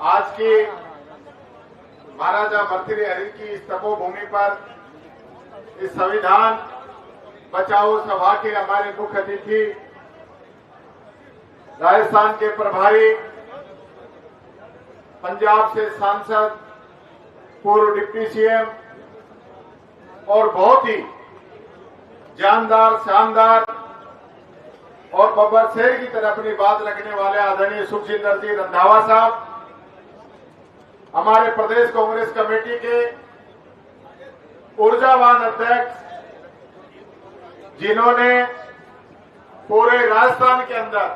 आज की महाराजा भर्तृहरि की इस तपोभूमि पर इस संविधान बचाओ सभा के हमारे मुख्य अतिथि राजस्थान के प्रभारी, पंजाब से सांसद, पूर्व डिप्टी सीएम और बहुत ही जानदार, शानदार और बब्बर शेर की तरह अपनी बात रखने वाले आदरणीय सुखजिंदर सिंह रंधावा साहब, हमारे प्रदेश कांग्रेस कमेटी के ऊर्जावान अध्यक्ष, जिन्होंने पूरे राजस्थान के अंदर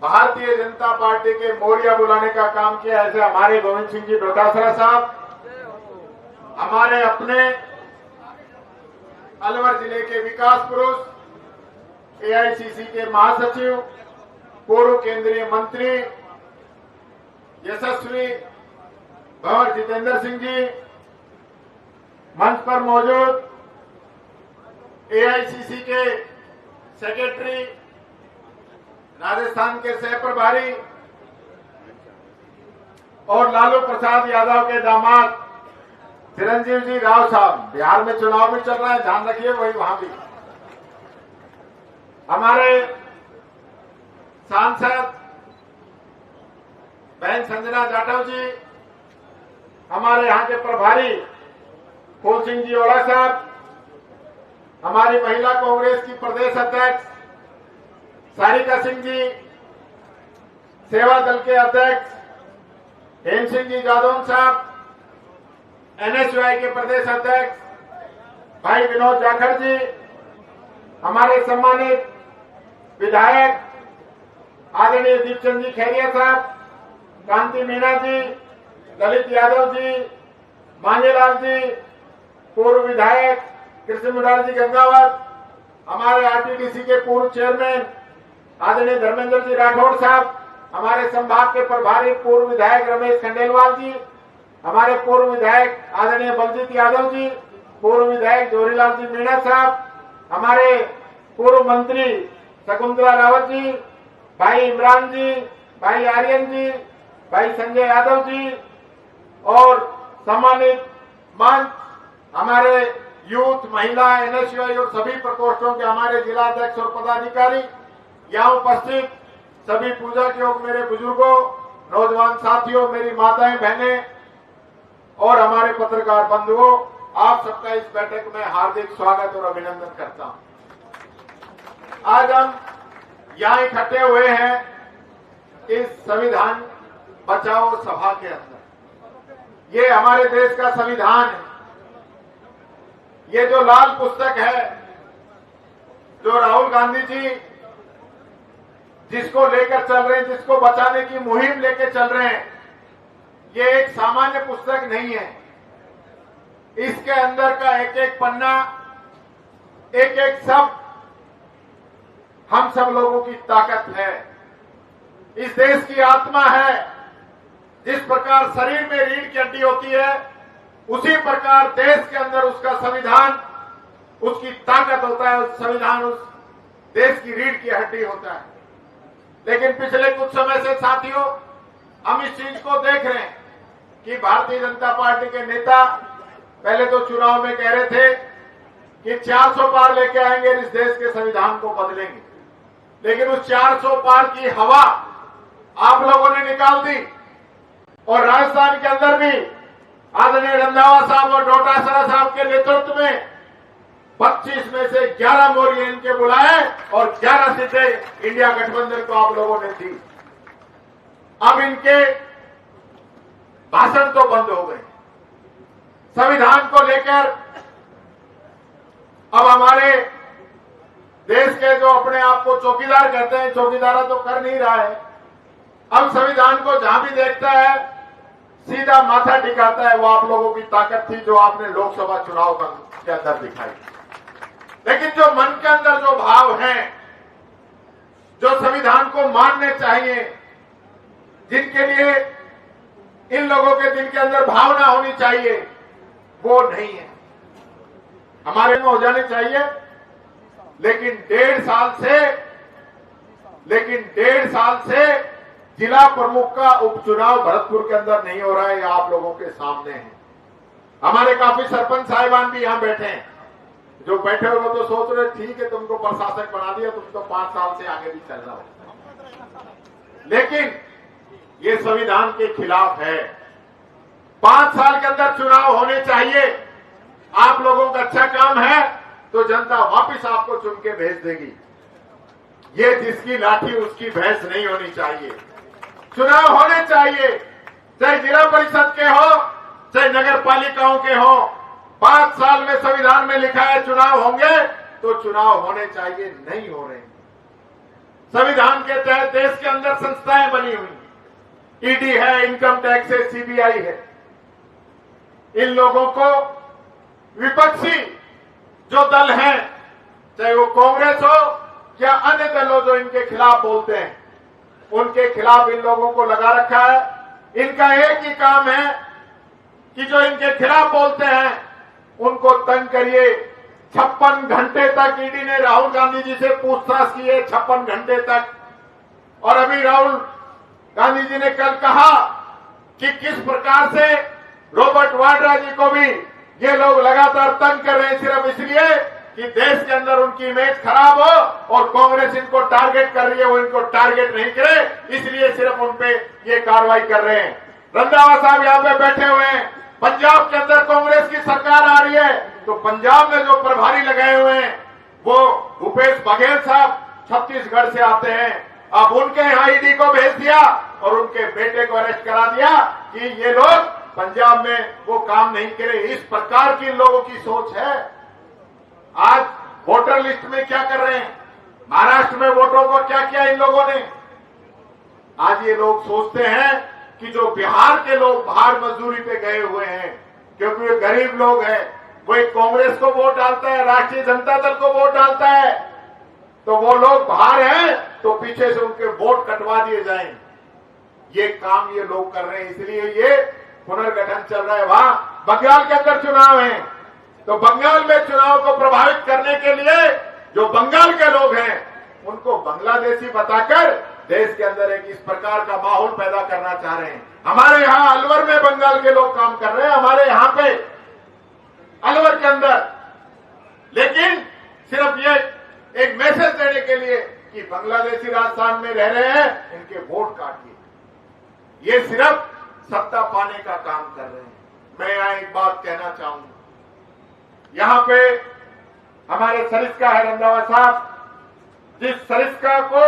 भारतीय जनता पार्टी के मोरिया बुलाने का काम किया, ऐसे हमारे गोविंद सिंह जी डोटासरा साहब, हमारे अपने अलवर जिले के विकास पुरुष, एआईसीसी के महासचिव, पूर्व केंद्रीय मंत्री यशस्वी भंवर जितेंद्र सिंह जी, मंच पर मौजूद एआईसीसी के सेक्रेटरी, राजस्थान के सह प्रभारी और लालू प्रसाद यादव के दामाद चिरंजीव जी राव साहब, बिहार में चुनाव भी चल रहा है, ध्यान रखिए वही वहां भी, हमारे सांसद बहन संजना जाटव जी, हमारे यहां के प्रभारी फूल सिंह जी ओड़ा साहब, हमारी महिला कांग्रेस की प्रदेश अध्यक्ष सारिका सिंह जी, सेवा दल के अध्यक्ष हेम सिंह जी जादौन साहब, एनएसयूआई के प्रदेश अध्यक्ष भाई विनोद जाखड़ जी, हमारे सम्मानित विधायक आदरणीय दीपचंद जी खैरिया साहब, कांति मीणा जी, ललित यादव जी, मांझेलाल जी, पूर्व विधायक कृष्ण मुरारी जी गंगावत, हमारे आरटीडीसी के पूर्व चेयरमैन आदरणीय धर्मेंद्र जी राठौड़ साहब, हमारे संभाग के प्रभारी पूर्व विधायक रमेश खंडेलवाल जी, हमारे पूर्व विधायक आदरणीय बलजीत यादव जी, पूर्व विधायक जोरीलाल जी मीणा साहब, हमारे पूर्व मंत्री शकुंतला रावत जी, भाई इमरान जी, भाई आर्यन जी, भाई संजय यादव जी और सम्मानित मंच, हमारे यूथ, महिला, एनएसयूआई और सभी प्रकोष्ठों के हमारे जिलाध्यक्ष और पदाधिकारी, यहाँ उपस्थित सभी पूजा के योग मेरे बुजुर्गों, नौजवान साथियों, मेरी माताएं, बहनें और हमारे पत्रकार बंधुओं, आप सबका इस बैठक में हार्दिक स्वागत और अभिनंदन करता हूं। आज हम यहाँ इकट्ठे हुए हैं इस संविधान बचाओ सभा के अंदर। ये हमारे देश का संविधान है। ये जो लाल पुस्तक है, जो राहुल गांधी जी जिसको लेकर चल रहे हैं, जिसको बचाने की मुहिम लेकर चल रहे हैं, ये एक सामान्य पुस्तक नहीं है। इसके अंदर का एक एक पन्ना, एक एक शब्द हम सब लोगों की ताकत है, इस देश की आत्मा है। जिस प्रकार शरीर में रीढ़ की हड्डी होती है, उसी प्रकार देश के अंदर उसका संविधान, उसकी ताकत होता है। उस संविधान उस देश की रीढ़ की हड्डी होता है। लेकिन पिछले कुछ समय से साथियों, हम इस चीज को देख रहे हैं कि भारतीय जनता पार्टी के नेता पहले तो चुनाव में कह रहे थे कि 400 पार लेके आएंगे, इस देश के संविधान को बदलेंगे। लेकिन उस 400 पार की हवा आप लोगों ने निकाल दी और राजस्थान के अंदर भी आदरणीय रंधावा साहब और डोटासरा साहब के नेतृत्व में 25 में से 11 मोरिया इनके बुलाए और 11 सीटें इंडिया गठबंधन को आप लोगों ने दी। अब इनके भाषण तो बंद हो गए। संविधान को लेकर अब हमारे देश के जो अपने आप को चौकीदार कहते हैं, चौकीदारा तो कर नहीं रहा है। अब संविधान को जहां भी देखता है सीधा माथा टिकाता है। वो आप लोगों की ताकत थी जो आपने लोकसभा चुनाव के अंदर दिखाई। लेकिन जो मन के अंदर जो भाव हैं, जो संविधान को मानने चाहिए, जिनके लिए इन लोगों के दिल के अंदर भावना होनी चाहिए, वो नहीं है। हमारे में हो जाने चाहिए। लेकिन डेढ़ साल से जिला प्रमुख का उपचुनाव भरतपुर के अंदर नहीं हो रहा है, ये आप लोगों के सामने है। हमारे काफी सरपंच साहिबान भी यहां बैठे हैं। जो बैठे हुए तो सोच रहे ठीक है तुमको प्रशासक बना दिया, तुम तो 5 साल से आगे भी चल रहा हो, लेकिन ये संविधान के खिलाफ है। 5 साल के अंदर चुनाव होने चाहिए। आप लोगों का अच्छा काम है तो जनता वापस आपको चुन के भेज देगी। ये जिसकी लाठी उसकी भैंस नहीं होनी चाहिए। चुनाव होने चाहिए, चाहे जिला परिषद के हो चाहे नगर पालिकाओं के हो। 5 साल में संविधान में लिखा है चुनाव होंगे तो चुनाव होने चाहिए, नहीं हो रहे। संविधान के तहत देश के अंदर संस्थाएं बनी हुई, ईडी है, इनकम टैक्स है, सीबीआई है। इन लोगों को विपक्षी जो दल हैं, चाहे वो कांग्रेस हो या अन्य दल हो जो इनके खिलाफ बोलते हैं, उनके खिलाफ इन लोगों को लगा रखा है। इनका एक ही काम है कि जो इनके खिलाफ बोलते हैं उनको तंग करिए। 56 घंटे तक ईडी ने राहुल गांधी जी से पूछताछ की है, 56 घंटे तक। और अभी राहुल गांधी जी ने कल कहा कि किस प्रकार से रॉबर्ट वाड्रा जी को भी ये लोग लगातार तंग कर रहे हैं, सिर्फ इसलिए कि देश के अंदर उनकी इमेज खराब हो और कांग्रेस इनको टारगेट कर रही है, वो इनको टारगेट नहीं करे, इसलिए सिर्फ उन पे ये कार्रवाई कर रहे हैं। रंधावा साहब यहाँ पे बैठे हुए हैं। पंजाब के अंदर कांग्रेस की सरकार आ रही है तो पंजाब में जो प्रभारी लगाए हुए हैं वो भूपेश बघेल साहब छत्तीसगढ़ से आते हैं। अब उनके यहाँ ईडी को भेज दिया और उनके बेटे को अरेस्ट करा दिया कि ये लोग पंजाब में वो काम नहीं करे। इस प्रकार की इन लोगों की सोच है। आज वोटर लिस्ट में क्या कर रहे हैं, महाराष्ट्र में वोटों को क्या किया इन लोगों ने। आज ये लोग सोचते हैं कि जो बिहार के लोग बाहर मजदूरी पे गए हुए हैं, क्योंकि वे गरीब लोग हैं, वो एक कांग्रेस को वोट डालता है, राष्ट्रीय जनता दल को वोट डालता है, तो वो लोग बाहर हैं तो पीछे से उनके वोट कटवा दिए जाएं। ये काम ये लोग कर रहे हैं, इसलिए ये पुनर्गठन चल रहा है। वहां बंगाल के अंदर चुनाव है तो बंगाल में चुनाव को प्रभावित करने के लिए जो बंगाल के लोग हैं उनको बांग्लादेशी बताकर देश के अंदर एक इस प्रकार का माहौल पैदा करना चाह रहे हैं। हमारे यहाँ अलवर में बंगाल के लोग काम कर रहे हैं, हमारे यहाँ पे अलवर के अंदर, लेकिन सिर्फ ये एक मैसेज देने के लिए कि बांग्लादेशी राजस्थान में रह रहे हैं, इनके वोट काटिए। ये सिर्फ सत्ता पाने का काम कर रहे हैं। मैं यहाँ एक बात कहना चाहूंगा, यहाँ पे हमारे सरिस्का है रंधावा साहब, जिस सरिस्का को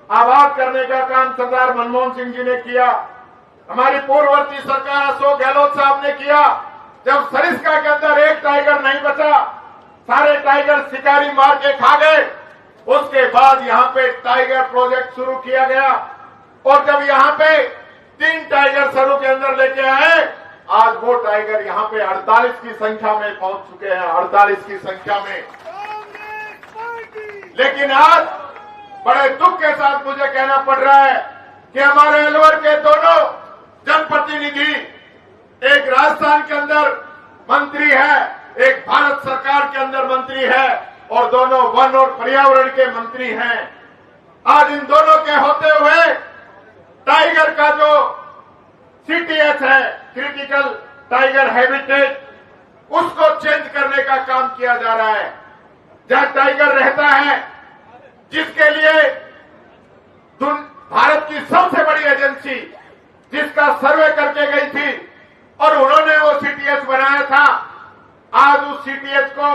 आबाद करने का काम सरदार मनमोहन सिंह जी ने किया, हमारी पूर्ववर्ती सरकार अशोक गहलोत साहब ने किया। जब सरिस्का के अंदर एक टाइगर नहीं बचा, सारे टाइगर शिकारी मार के खा गए, उसके बाद यहाँ पे टाइगर प्रोजेक्ट शुरू किया गया और जब यहाँ पे 3 टाइगर सरू के अंदर लेके आए, आज वो टाइगर यहाँ पे 48 की संख्या में पहुंच चुके हैं, 48 की संख्या में। लेकिन आज बड़े दुख के साथ मुझे कहना पड़ रहा है कि हमारे अलवर के दोनों जनप्रतिनिधि, एक राजस्थान के अंदर मंत्री है, एक भारत सरकार के अंदर मंत्री है और दोनों वन और पर्यावरण के मंत्री हैं। आज इन दोनों के होते हुए टाइगर का जो सीटीएच है, क्रिटिकल टाइगर हैबिटेट, उसको चेंज करने का काम किया जा रहा है। जहां टाइगर रहता है, जिसके लिए भारत की सबसे बड़ी एजेंसी जिसका सर्वे करके गई थी और उन्होंने वो सीटीएच बनाया था, आज उस सीटीएच को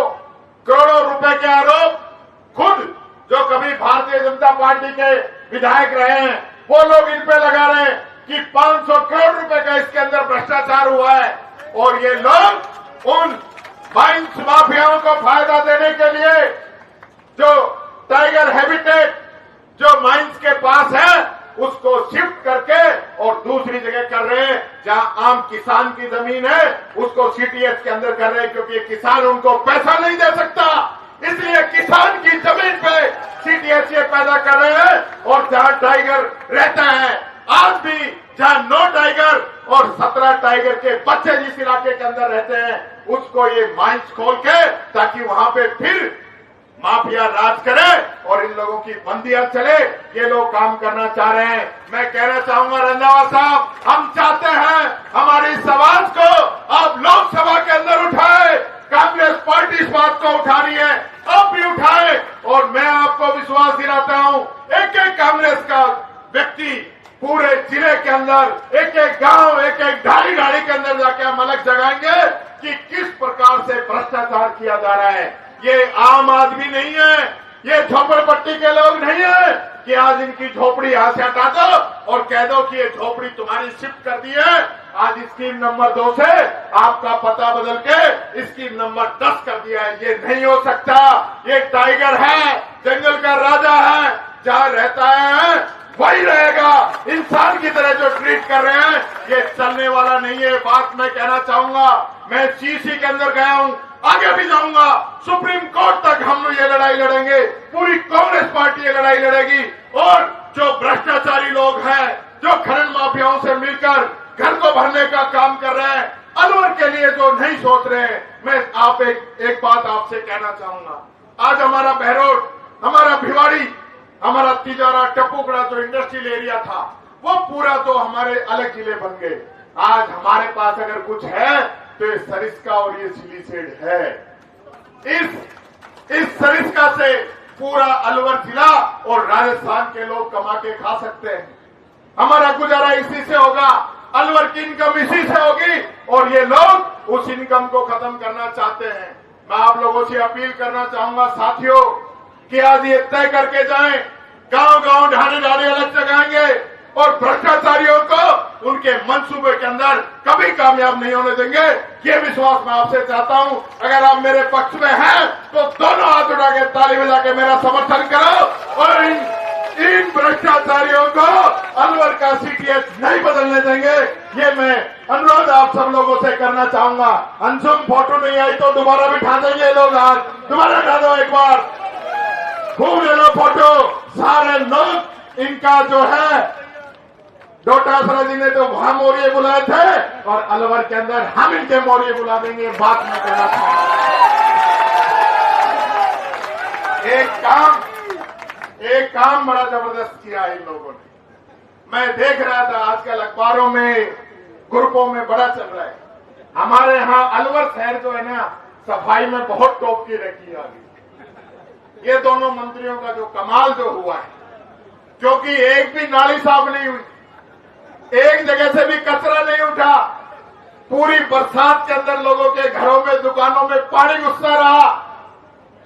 करोड़ों रुपए के आरोप खुद जो कभी भारतीय जनता पार्टी के विधायक रहे हैं वो लोग इन पे लगा रहे हैं कि 500 करोड़ रुपए का इसके अंदर भ्रष्टाचार हुआ है। और ये लोग उन माइंस माफियाओं को फायदा देने के लिए जो टाइगर हैबिटेट जो माइंस के पास है उसको शिफ्ट करके और दूसरी जगह कर रहे हैं, जहां आम किसान की जमीन है उसको सीटीएच के अंदर कर रहे हैं, क्योंकि किसान उनको पैसा नहीं दे सकता, इसलिए किसान की जमीन पे सीटीएच ये पैदा कर रहे हैं। और जहां टाइगर रहता है, आज भी जहां 9 टाइगर और 17 टाइगर के बच्चे जिस इलाके के अंदर रहते हैं, उसको ये माइंस खोल के ताकि वहां पे फिर माफिया राज करे और इन लोगों की बंदियां चले, ये लोग काम करना चाह रहे हैं। मैं कहना चाहूंगा रंधावा साहब, हम चाहते हैं हमारी इस आवाज को आप लोकसभा के अंदर उठाए। कांग्रेस पार्टी इस बात को उठा रही है, अब भी उठाए। और मैं आपको विश्वास दिलाता हूं, एक एक कांग्रेस का व्यक्ति पूरे जिले के अंदर, एक एक गांव, एक एक ढाड़ी ढाड़ी के अंदर जाके हम अलग जगाएंगे कि किस प्रकार से भ्रष्टाचार किया जा रहा है। ये आम आदमी नहीं है, ये झोपड़पट्टी के लोग नहीं है कि आज इनकी झोपड़ी यहां से हटा दो और कह दो कि ये झोपड़ी तुम्हारी शिफ्ट कर दी है। आज स्कीम नंबर 2 से आपका पता बदल के स्कीम नंबर 10 कर दिया है। ये नहीं हो सकता। ये टाइगर है, जंगल का राजा है, जहां रहता है वही रहेगा। इंसान की तरह जो ट्रीट कर रहे हैं ये चलने वाला नहीं है। बात मैं कहना चाहूंगा, मैं सीसी के अंदर गया हूं, आगे भी जाऊंगा, सुप्रीम कोर्ट तक हम लोग ये लड़ाई लड़ेंगे। पूरी कांग्रेस पार्टी ये लड़ाई लड़ेगी। और जो भ्रष्टाचारी लोग हैं, जो खनन माफियाओं से मिलकर घर को भरने का काम कर रहे हैं, अलवर के लिए जो नहीं सोच रहे हैं, मैं एक बात आपसे कहना चाहूंगा। आज हमारा बहरोड, हमारा भिवाड़ी, हमारा तिजारा, टप्पूगढ़ा जो इंडस्ट्रियल एरिया था, वो पूरा तो हमारे अलग जिले बन गए। आज हमारे पास अगर कुछ है तो ये सरिस्का और ये सिलीसेड है। इस सरिस्का से पूरा अलवर जिला और राजस्थान के लोग कमा के खा सकते हैं। हमारा गुजारा इसी से होगा, अलवर की इनकम इसी से होगी और ये लोग उस इनकम को खत्म करना चाहते हैं। मैं आप लोगों से अपील करना चाहूंगा साथियों कि आज ये तय करके जाएं, गांव-गांव, ढाणी-ढाणी अलग जगाएंगे और भ्रष्टाचारियों को उनके मंसूबे के अंदर कभी कामयाब नहीं होने देंगे। ये विश्वास मैं आपसे चाहता हूं। अगर आप मेरे पक्ष में हैं तो दोनों हाथ उठा के ताली बजा के मेरा समर्थन करो और इन भ्रष्टाचारियों को अलवर का सीटीएस नहीं बदलने देंगे। ये मैं अनुरोध आप सब लोगों से करना चाहूंगा। अंशुम फोटो नहीं आई तो दोबारा बिठा देंगे लोग। हाथ दोबारा उठा दो, एक बार खूब ले लो फोटो। सारे लोग इनका जो है, डोटासरा जी ने तो वहां मोरिये बुलाए थे और अलवर के अंदर हम इनके मोरिये बुला देंगे। बात मैं कहना चाहूंगा। एक काम बड़ा जबरदस्त किया इन लोगों ने। मैं देख रहा था आजकल अखबारों में, ग्रुपों में बड़ा चल रहा है। हमारे यहाँ अलवर शहर जो है ना, सफाई में बहुत टॉप की रखी आ गई। ये दोनों मंत्रियों का जो कमाल जो हुआ है, क्योंकि एक भी नाली साफ नहीं हुई, एक जगह से भी कचरा नहीं उठा। पूरी बरसात के अंदर लोगों के घरों में, दुकानों में पानी घुसता रहा।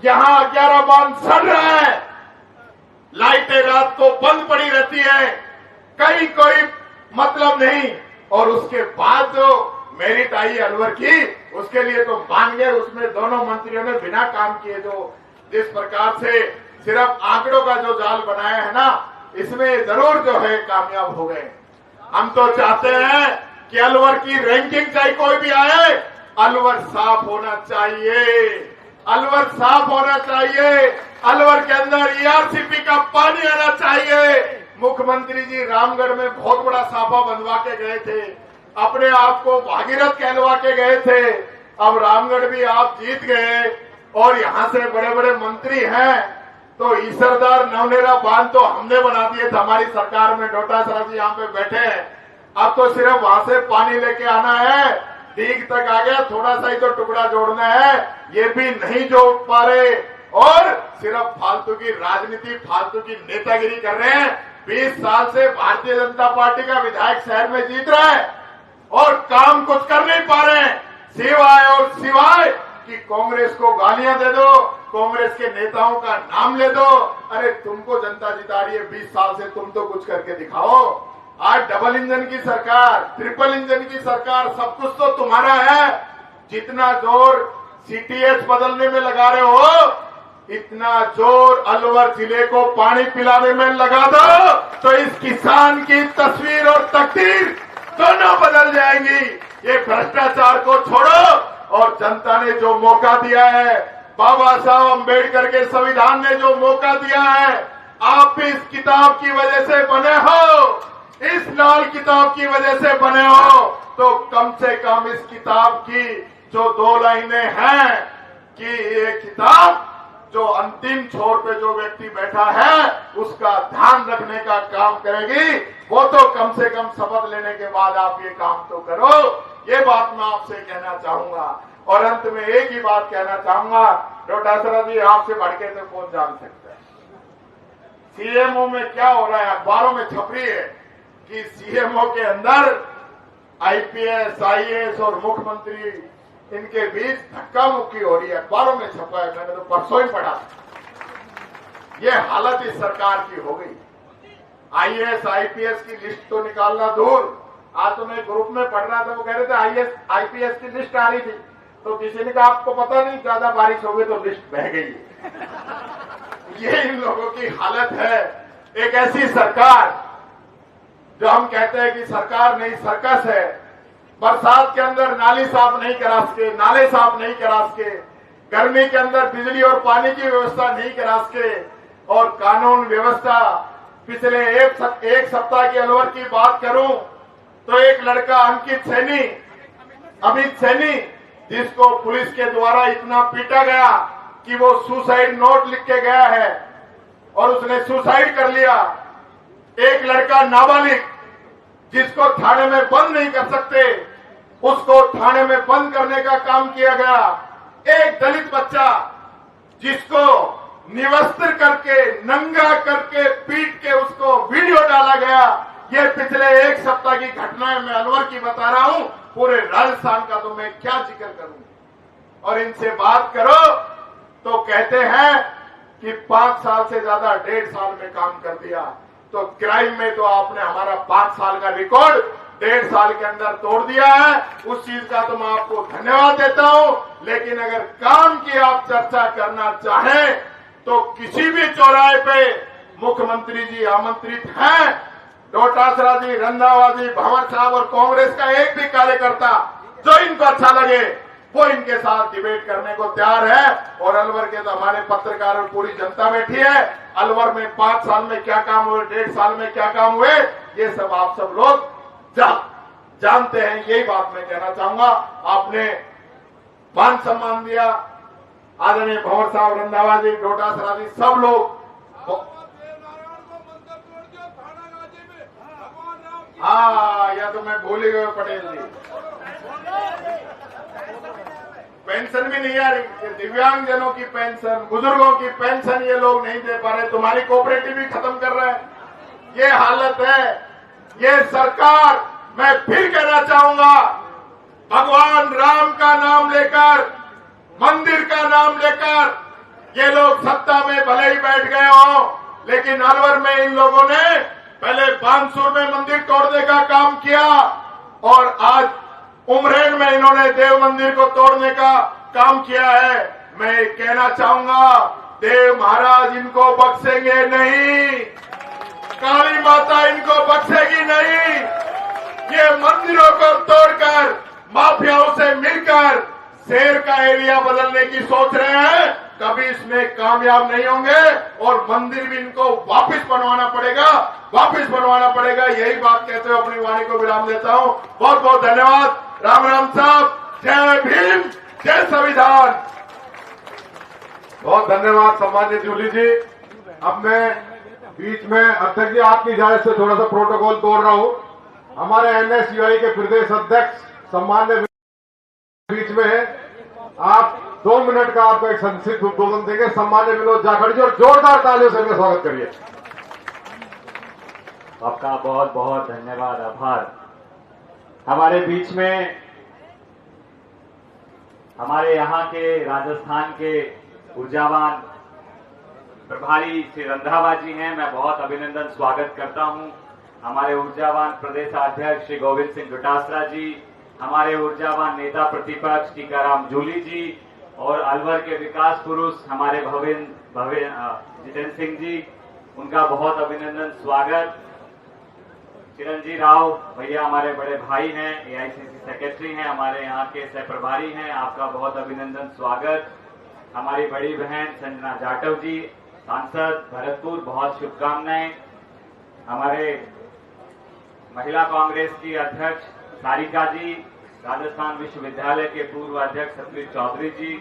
यहां 11 बांध सड़ रहा है, लाइटें रात को बंद पड़ी रहती है, कहीं कोई मतलब नहीं। और उसके बाद जो मेरिट आई अलवर की, उसके लिए तो मान गए। उसमें दोनों मंत्रियों ने बिना काम किए जो जिस प्रकार से सिर्फ आंकड़ों का जो जाल बनाया है ना, इसमें जरूर जो है कामयाब हो गए। हम तो चाहते हैं कि अलवर की रैंकिंग चाहे कोई भी आए, अलवर साफ होना चाहिए, अलवर साफ होना चाहिए। अलवर के अंदर ईआरसीपी का पानी आना चाहिए। मुख्यमंत्री जी रामगढ़ में बहुत बड़ा साफा बनवा के गए थे, अपने आप को भागीरथ कहलवा के गए थे। अब रामगढ़ भी आप जीत गए और यहां से बड़े बड़े मंत्री हैं, तो ईसरदार नवनेरा बांध तो हमने बना दिए थे हमारी सरकार में। डोटासरा जी यहाँ पे बैठे हैं। अब तो सिर्फ वहां से पानी लेके आना है, डीग तक आ गया, थोड़ा सा ही तो टुकड़ा जोड़ना है, ये भी नहीं जोड़ पा रहे और सिर्फ फालतू की राजनीति, फालतू की नेतागिरी कर रहे हैं। 20 साल से भारतीय जनता पार्टी का विधायक शहर में जीत रहा है और काम कुछ कर नहीं पा रहे हैं, सिवाय कि कांग्रेस को गालियां दे दो, कांग्रेस के नेताओं का नाम ले दो। अरे तुमको जनता जिता रही है 20 साल से, तुम तो कुछ करके दिखाओ। आज डबल इंजन की सरकार, ट्रिपल इंजन की सरकार, सब कुछ तो तुम्हारा है। जितना जोर सीटीएस बदलने में लगा रहे हो, इतना जोर अलवर जिले को पानी पिलाने में लगा दो तो इस किसान की तस्वीर और तकदीर दोनों बदल जाएंगी। ये भ्रष्टाचार को छोड़ो और जनता ने जो मौका दिया है, बाबा साहब अम्बेडकर के संविधान ने जो मौका दिया है, आप इस किताब की वजह से बने हो, इस लाल किताब की वजह से बने हो, तो कम से कम इस किताब की जो 2 लाइनें हैं कि ये किताब जो अंतिम छोर पे जो व्यक्ति बैठा है उसका ध्यान रखने का काम करेगी। वो तो कम से कम शपथ लेने के बाद आप ये काम तो करो। ये बात मैं आपसे कहना चाहूंगा। और अंत में एक ही बात कहना चाहूंगा, डोटासरा जी, आपसे बढ़ के तो कौन जान सकता है सीएमओ में क्या हो रहा है। अखबारों में छप रही है कि सीएमओ के अंदर आईपीएस, आईएएस और मुख्यमंत्री इनके बीच धक्का मुक्की हो रही है। अखबारों में छपा है, मैंने तो परसों ही पढ़ा। ये हालत इस सरकार की हो गई। आईएएस, आईपीएस की लिस्ट तो निकालना दूर, आज तो मैं ग्रुप में पढ़ रहा था, वो कह रहे थे आईएएस, आईपीएस की लिस्ट आ रही थी, तो किसी ने कहा आपको पता नहीं, ज्यादा बारिश हो गई तो लिस्ट बह गई। ये इन लोगों की हालत है। एक ऐसी सरकार जो हम कहते हैं कि सरकार नहीं सर्कस है। बरसात के अंदर नाली साफ नहीं करा सके, नाले साफ नहीं करा सके, गर्मी के अंदर बिजली और पानी की व्यवस्था नहीं करा सके, और कानून व्यवस्था। पिछले एक सप्ताह की अलवर की बात करूं तो एक लड़का अंकित सैनी, अमित सैनी, जिसको पुलिस के द्वारा इतना पीटा गया कि वो सुसाइड नोट लिख के गया है और उसने सुसाइड कर लिया। एक लड़का नाबालिग जिसको थाने में बंद नहीं कर सकते, उसको थाने में बंद करने का काम किया गया। एक दलित बच्चा जिसको निवस्त्र करके, नंगा करके, पीट के उसको वीडियो डाला गया। ये पिछले एक सप्ताह की घटनाएं मैं अलवर की बता रहा हूं, पूरे राजस्थान का तो मैं क्या जिक्र करूं। और इनसे बात करो तो कहते हैं कि 5 साल से ज्यादा 1.5 साल में काम कर दिया। तो क्राइम में तो आपने हमारा 5 साल का रिकॉर्ड 1.5 साल के अंदर तोड़ दिया है। उस चीज का तो मैं आपको धन्यवाद देता हूं। लेकिन अगर काम की आप चर्चा करना चाहें तो किसी भी चौराहे पे मुख्यमंत्री जी आमंत्रित हैं। डोटासरा जी, रंधावा जी, भंवर साहब और कांग्रेस का एक भी कार्यकर्ता जो इनको अच्छा लगे वो इनके साथ डिबेट करने को तैयार है। और अलवर के तो हमारे पत्रकार और पूरी जनता बैठी है। अलवर में 5 साल में क्या काम हुए, 1.5 साल में क्या काम हुए, ये सब आप सब लोग जानते हैं। यही बात मैं कहना चाहूंगा। आपने मान सम्मान दिया, आदरणीय भंवर साहब, रंधावा जी, डोटासरा जी, सब लोग। हाँ, या तो मैं भूल ही गया पटेल जी। पेंशन भी नहीं आ रही, दिव्यांग जनों की पेंशन, बुजुर्गों की पेंशन ये लोग नहीं दे पा रहे। तुम्हारी कोऑपरेटिव भी खत्म कर रहे हैं। ये हालत है। ये सरकार, मैं फिर कहना चाहूंगा, भगवान राम का नाम लेकर, मंदिर का नाम लेकर ये लोग सत्ता में भले ही बैठ गए हो, लेकिन अलवर में इन लोगों ने पहले बानसूर में मंदिर तोड़ने का काम किया और आज उमरेन में इन्होंने देव मंदिर को तोड़ने का काम किया है। मैं कहना चाहूंगा, देव महाराज इनको बख्शेंगे नहीं, काली माता इनको बख्शेगी नहीं। ये मंदिरों को तोड़कर माफियाओं से मिलकर शेर का एरिया बदलने की सोच रहे हैं, कभी इसमें कामयाब नहीं होंगे। और मंदिर भी इनको वापस बनवाना पड़ेगा, वापस बनवाना पड़ेगा। यही बात कहते हुए अपनी वाणी को विराम देता हूं। बहुत बहुत धन्यवाद। राम राम साहब, जय भीम, जय संविधान। बहुत धन्यवाद सम्मानित जूली जी। अब मैं बीच में अध्यक्ष जी आपकी इजाजत से थोड़ा सा प्रोटोकॉल तोड़ रहा हूं। हमारे एनएसयूआई के प्रदेश अध्यक्ष सम्मान्य बीच में है, आप 2 मिनट का आपको एक संक्षिप्त उद्बोधन देंगे। सम्मान्य विनोद जाखड़ जी, और जोरदार तालियों से उनका स्वागत करिए। आपका बहुत बहुत धन्यवाद, आभार। हमारे बीच में हमारे यहाँ के राजस्थान के ऊर्जावान प्रभारी श्री रंधावा जी हैं, मैं बहुत अभिनंदन स्वागत करता हूं। हमारे ऊर्जावान प्रदेश अध्यक्ष श्री गोविंद सिंह डोटासरा जी, हमारे ऊर्जावान नेता प्रतिपक्ष टीकाराम जूली जी, और अलवर के विकास पुरुष हमारे जितेंद्र सिंह जी, उनका बहुत अभिनंदन स्वागत। चिरंजीव राव भैया हमारे बड़े भाई हैं, एआईसीसी सेक्रेटरी हैं, हमारे यहाँ के सह प्रभारी हैं, आपका बहुत अभिनंदन स्वागत। हमारी बड़ी बहन संजना जाटव जी, सांसद भरतपुर, बहुत शुभकामनाएं। हमारे महिला कांग्रेस की अध्यक्ष सारिका जी, राजस्थान विश्वविद्यालय के पूर्व अध्यक्ष सतवीर चौधरी जी,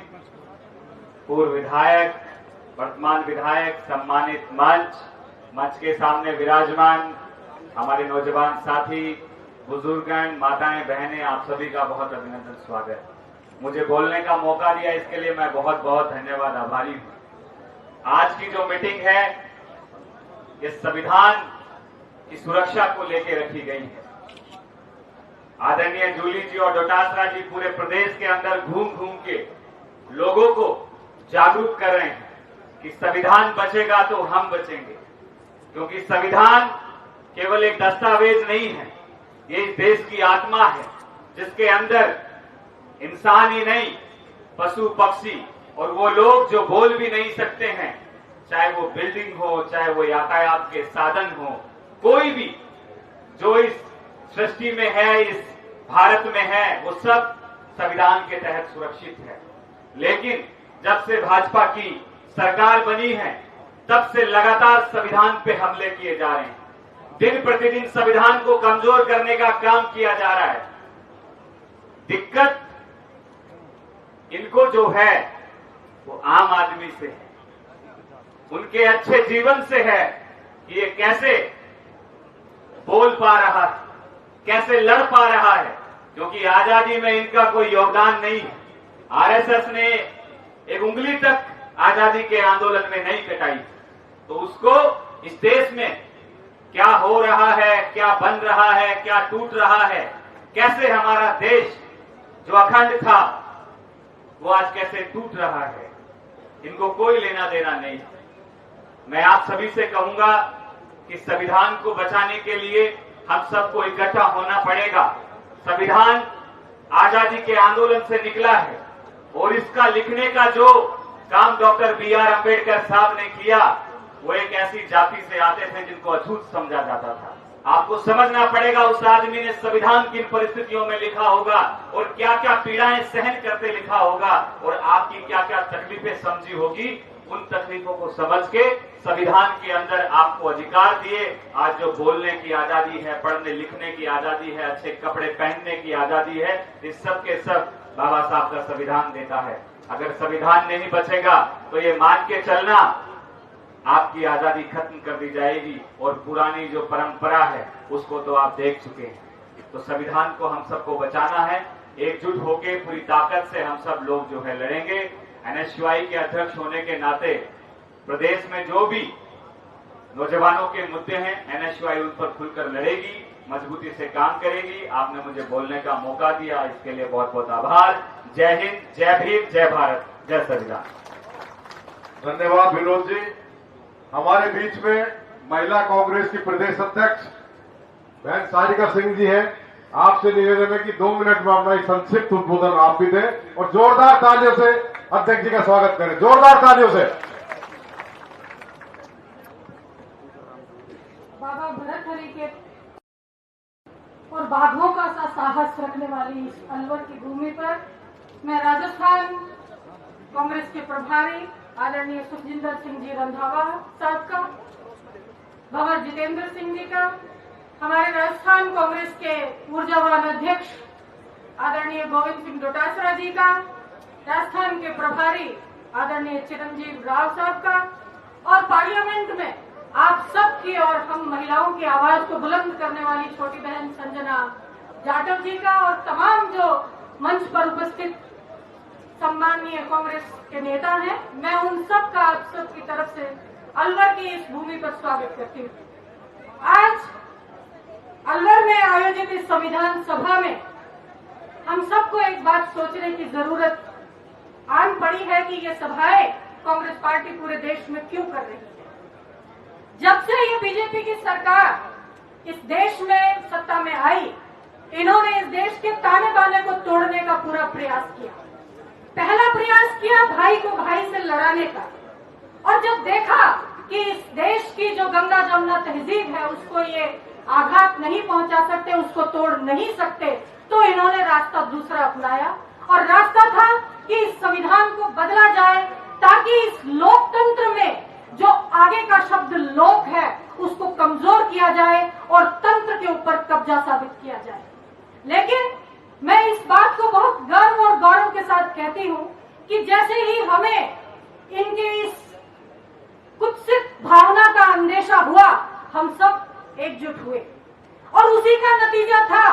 पूर्व विधायक वर्तमान विधायक, सम्मानित मंच के सामने विराजमान हमारे नौजवान साथी, बुजुर्गन, माताएं, बहनें, आप सभी का बहुत अभिनंदन, स्वागत। मुझे बोलने का मौका दिया इसके लिए मैं बहुत बहुत धन्यवाद, आभारी हूं। आज की जो मीटिंग है ये संविधान की सुरक्षा को लेकर रखी गई है। आदरणीय जूली जी और डोटासरा जी पूरे प्रदेश के अंदर घूम घूम के लोगों को जागरूक कर रहे हैं कि संविधान बचेगा तो हम बचेंगे, क्योंकि संविधान केवल एक दस्तावेज नहीं है, ये इस देश की आत्मा है, जिसके अंदर इंसान ही नहीं, पशु पक्षी और वो लोग जो बोल भी नहीं सकते हैं, चाहे वो बिल्डिंग हो, चाहे वो यातायात के साधन हो, कोई भी जो इस सृष्टि में है, इस भारत में है, वो सब संविधान के तहत सुरक्षित है। लेकिन जब से भाजपा की सरकार बनी है तब से लगातार संविधान पे हमले किए जा रहे हैं। दिन प्रतिदिन संविधान को कमजोर करने का काम किया जा रहा है। दिक्कत इनको जो है वो आम आदमी से है, उनके अच्छे जीवन से है कि ये कैसे बोल पा रहा है, कैसे लड़ पा रहा है, क्योंकि आजादी में इनका कोई योगदान नहीं है। आरएसएस ने एक उंगली तक आजादी के आंदोलन में नहीं कटाई, तो उसको इस देश में क्या हो रहा है, क्या बन रहा है, क्या टूट रहा है, कैसे हमारा देश जो अखंड था वो आज कैसे टूट रहा है, इनको कोई लेना देना नहीं। मैं आप सभी से कहूंगा कि संविधान को बचाने के लिए हम सबको इकट्ठा होना पड़ेगा। संविधान आजादी के आंदोलन से निकला है और इसका लिखने का जो काम डॉक्टर बी.आर. अम्बेडकर साहब ने किया वो एक ऐसी जाति से आते थे जिनको अछूत समझा जाता था। आपको समझना पड़ेगा उस आदमी ने संविधान किन परिस्थितियों में लिखा होगा और क्या क्या पीड़ाएं सहन करते लिखा होगा और आपकी क्या क्या तकलीफें समझी होगी। उन तकलीफों को समझ के संविधान के अंदर आपको अधिकार दिए। आज जो बोलने की आजादी है, पढ़ने लिखने की आजादी है, अच्छे कपड़े पहनने की आजादी है, इस सब के सब बाबा साहब का संविधान देता है। अगर संविधान नहीं बचेगा तो ये मान के चलना आपकी आजादी खत्म कर दी जाएगी और पुरानी जो परंपरा है उसको तो आप देख चुके हैं। तो संविधान को हम सबको बचाना है, एकजुट होकर पूरी ताकत से हम सब लोग जो है लड़ेंगे। एनएसयूआई के अध्यक्ष होने के नाते प्रदेश में जो भी नौजवानों के मुद्दे हैं एनएसयूआई उन पर खुलकर लड़ेगी, मजबूती से काम करेगी। आपने मुझे बोलने का मौका दिया, इसके लिए बहुत बहुत आभार। जय हिंद, जय भीम, जय भारत, जय संविधान। धन्यवाद विनोद जी। हमारे बीच में महिला कांग्रेस की प्रदेश अध्यक्ष बहन सारिका सिंह जी हैं। आपसे निवेदन है कि 2 मिनट में अपना एक संक्षिप्त उद्बोधन आप भी दें और जोरदार तालियों से अध्यक्ष जी का स्वागत करें, जोरदार तालियों से। बाबा भरत हरि के और बाघों का सा साहस रखने वाली इस अलवर की भूमि पर मैं राजस्थान कांग्रेस के प्रभारी आदरणीय सुखजिंदर सिंह जी रंधावा साहब का, भंवर जितेंद्र सिंह जी का, हमारे राजस्थान कांग्रेस के ऊर्जावान अध्यक्ष आदरणीय गोविंद सिंह डोटासरा जी का, राजस्थान के प्रभारी आदरणीय चिरंजीव राव साहब का और पार्लियामेंट में आप सबकी और हम महिलाओं की आवाज को बुलंद करने वाली छोटी बहन संजना जाटव जी का और तमाम जो मंच पर उपस्थित सम्माननीय कांग्रेस के नेता हैं, मैं उन सब का आप सब की तरफ से अलवर की इस भूमि पर स्वागत करती हूँ। आज अलवर में आयोजित इस संविधान सभा में हम सबको एक बात सोचने की जरूरत आन पड़ी है कि ये सभाएं कांग्रेस पार्टी पूरे देश में क्यों कर रही है। जब से ये बीजेपी की सरकार इस देश में सत्ता में आई, इन्होंने इस देश के ताने बाने को तोड़ने का पूरा प्रयास किया। पहला प्रयास किया भाई को भाई से लड़ाने का, और जब देखा कि इस देश की जो गंगा जमुना तहजीब है उसको ये आघात नहीं पहुंचा सकते, उसको तोड़ नहीं सकते, तो इन्होंने रास्ता दूसरा अपनाया और रास्ता था कि इस संविधान को बदला जाए ताकि इस लोकतंत्र में जो आगे का शब्द लोक है उसको कमजोर किया जाए और तंत्र के ऊपर कब्जा साबित किया जाए। लेकिन मैं इस बात को बहुत गर्व और गौरव के साथ कहती हूँ कि जैसे ही हमें इनके इस कुत्सित भावना का अंदेशा हुआ, हम सब एकजुट हुए और उसी का नतीजा था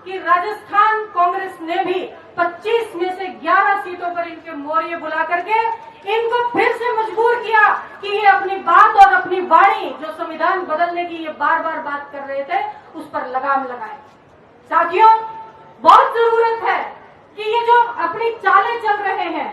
कि राजस्थान कांग्रेस ने भी 25 में से 11 सीटों पर इनके मोर्चे बुला करके इनको फिर से मजबूर किया कि ये अपनी बात और अपनी वाणी, जो संविधान बदलने की ये बार बार बात कर रहे थे, उस पर लगाम लगाए। साथियों, बहुत जरूरत है कि ये जो अपनी चालें चल रहे हैं,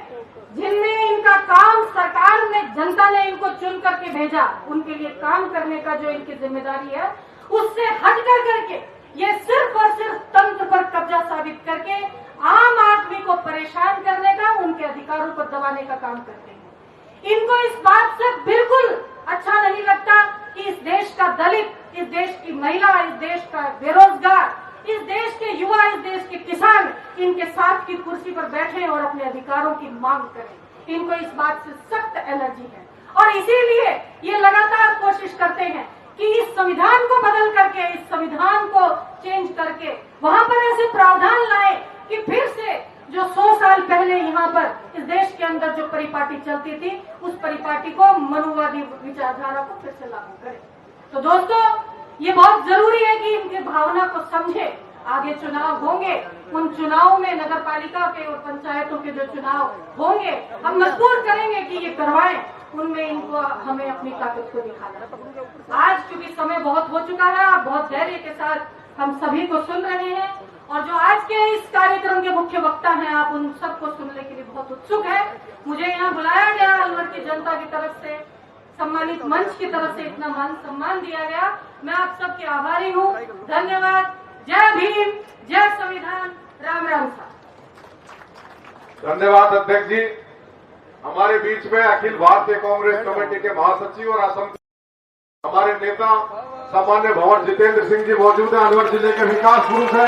जिनमें इनका काम सरकार ने, जनता ने इनको चुन करके भेजा, उनके लिए काम करने का जो इनकी जिम्मेदारी है, उससे हट कर करके ये सिर्फ और सिर्फ तंत्र पर कब्जा साबित करके आम आदमी को परेशान करने का, उनके अधिकारों को दबाने का काम करते हैं। इनको इस बात से बिल्कुल अच्छा नहीं लगता कि इस देश का दलित, इस देश की महिला, इस देश का बेरोजगार, इस देश के युवा, इस देश के किसान इनके साथ की कुर्सी पर बैठे और अपने अधिकारों की मांग करें। इनको इस बात से सख्त एलर्जी है और इसीलिए ये लगातार कोशिश करते हैं कि इस संविधान को बदल करके, इस संविधान को चेंज करके वहां पर ऐसे प्रावधान लाए कि फिर से जो 100 साल पहले यहाँ पर इस देश के अंदर जो परिपाटी चलती थी, उस परिपाटी को, मनुवादी विचारधारा को फिर से लागू करें। तो दोस्तों, ये बहुत जरूरी है कि इनकी भावना को समझे। आगे चुनाव होंगे, उन चुनाव में नगर पालिका के और पंचायतों के जो चुनाव होंगे, हम मजबूर करेंगे कि ये करवाएं, उनमें इनको, हमें अपनी ताकत को दिखाना। आज क्योंकि समय बहुत हो चुका है, आप बहुत धैर्य के साथ हम सभी को सुन रहे हैं और जो आज के इस कार्यक्रम के मुख्य वक्ता हैं, आप उन सबको सुनने के लिए बहुत उत्सुक है। मुझे यहाँ बुलाया गया, अलवर की जनता की तरफ से, सम्मानित मंच की तरफ से इतना मान सम्मान दिया गया, मैं आप सबके आभारी हूँ। धन्यवाद। जय भीम, जय संविधान, राम राम साहब। धन्यवाद अध्यक्ष जी। हमारे बीच में अखिल भारतीय कांग्रेस कमेटी के महासचिव और असम के हमारे नेता सामान्य भंवर जितेंद्र सिंह जी मौजूद हैं, अलवर जिले के विकास पुरुष है।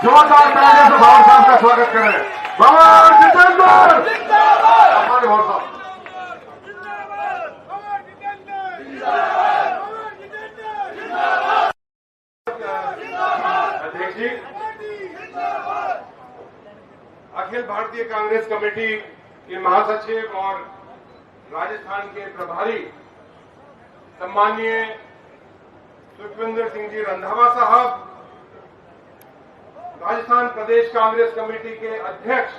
जोरदार तालियों से भंवर साहब का स्वागत करें। भंवर जितेंद्र, सामान्य भंवर साहब। अध्यक्ष जी, अखिल भारतीय कांग्रेस कमेटी के महासचिव और राजस्थान के प्रभारी सम्माननीय सुखविंदर सिंह जी रंधावा साहब, राजस्थान प्रदेश कांग्रेस कमेटी के अध्यक्ष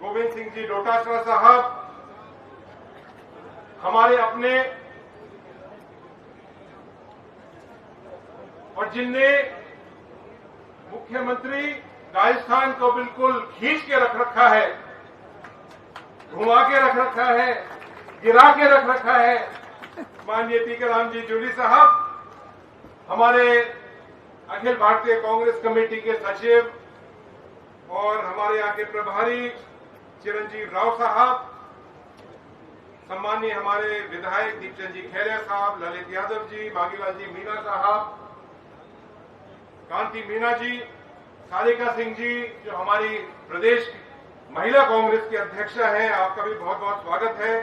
गोविंद सिंह जी डोटासरा साहब, हमारे अपने और जिनने मुख्यमंत्री राजस्थान को बिल्कुल खींच के रख रखा है, घुमा के रख रखा है, गिरा के रख रखा है, माननीय टीकाराम जी जूली साहब, हमारे अखिल भारतीय कांग्रेस कमेटी के सचिव और हमारे यहाँ के प्रभारी चिरंजीव राव साहब, सम्मानीय हमारे विधायक दीपचंद जी खैरिया साहब, ललित यादव जी, मांगीलाल जी मीणा साहब, कांति मीणा जी, सारिका सिंह जी जो हमारी प्रदेश महिला कांग्रेस की अध्यक्षा हैं, आपका भी बहुत बहुत स्वागत है।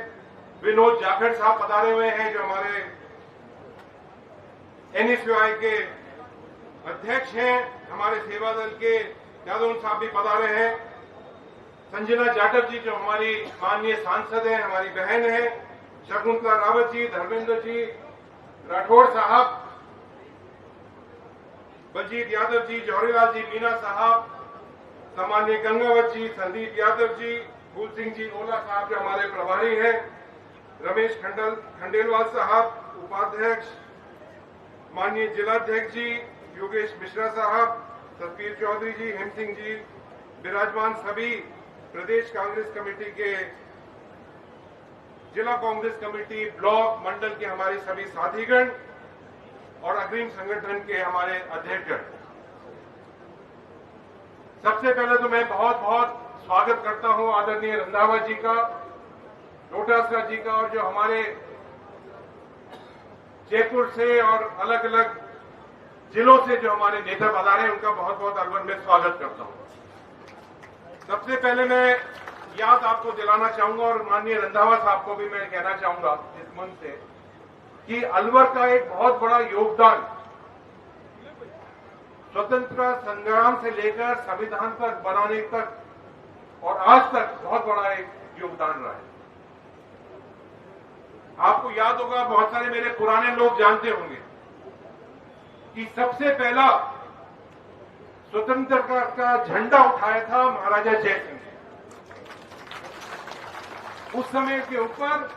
विनोद जाखड़ साहब पधारे हुए हैं जो हमारे एनएसयूआई के अध्यक्ष हैं, हमारे सेवा दल के यादव साहब भी पधारे हैं। संजना जाटव जी जो हमारी माननीय सांसद हैं, हमारी बहन है, शकुंतला रावत जी, धर्मेंद्र जी राठौड़ साहब, बलजीत यादव जी, जौहरीलाल जी मीणा साहब, सामान्य गंगावत जी, संदीप यादव जी, फूल सिंह जी ओला साहब जो हमारे प्रभारी हैं, रमेश खंडेलवाल साहब उपाध्यक्ष, माननीय जिलाध्यक्ष जी योगेश मिश्रा साहब, सतबीर चौधरी जी, हेम सिंह जी, विराजमान सभी प्रदेश कांग्रेस कमेटी के, जिला कांग्रेस कमेटी, ब्लॉक मंडल के हमारे सभी साथीगण और अग्रिम संगठन के हमारे अध्यक्षगण, सबसे पहले तो मैं बहुत बहुत स्वागत करता हूं आदरणीय रंधावा जी का, डोटासरा जी का, और जो हमारे जयपुर से और अलग अलग जिलों से जो हमारे नेता पधारे हैं, उनका बहुत बहुत अलवर में स्वागत करता हूं। सबसे पहले मैं याद आपको दिलाना चाहूंगा और माननीय रंधावा साहब को भी मैं कहना चाहूंगा इस मंच से कि अलवर का एक बहुत बड़ा योगदान स्वतंत्रता संग्राम से लेकर संविधान पर बनाने तक और आज तक बहुत बड़ा एक योगदान रहा है। आपको याद होगा, बहुत सारे मेरे पुराने लोग जानते होंगे कि सबसे पहला स्वतंत्रता का झंडा उठाया था महाराजा जयसिंह ने। उस समय के ऊपर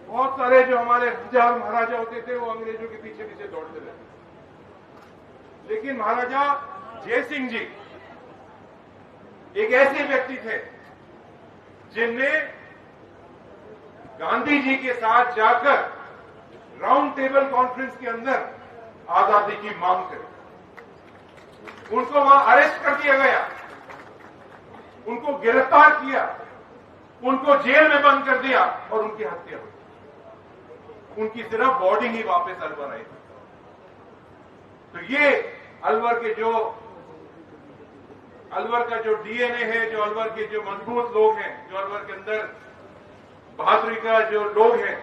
बहुत सारे जो हमारे हजार महाराजा होते थे वो अंग्रेजों के पीछे पीछे दौड़ते रहते, लेकिन महाराजा जयसिंह जी एक ऐसे व्यक्ति थे जिनने गांधी जी के साथ जाकर राउंड टेबल कॉन्फ्रेंस के अंदर आजादी की मांग करी। उनको वहां अरेस्ट कर दिया गया, उनको गिरफ्तार किया, उनको जेल में बंद कर दिया और उनकी हत्या हुई। उनकी सिर्फ बॉडी ही वापस अलवर आई। तो ये अलवर का जो डीएनए है, जो अलवर के जो मजबूत लोग हैं, जो अलवर के अंदर बहादुरी का जो लोग हैं,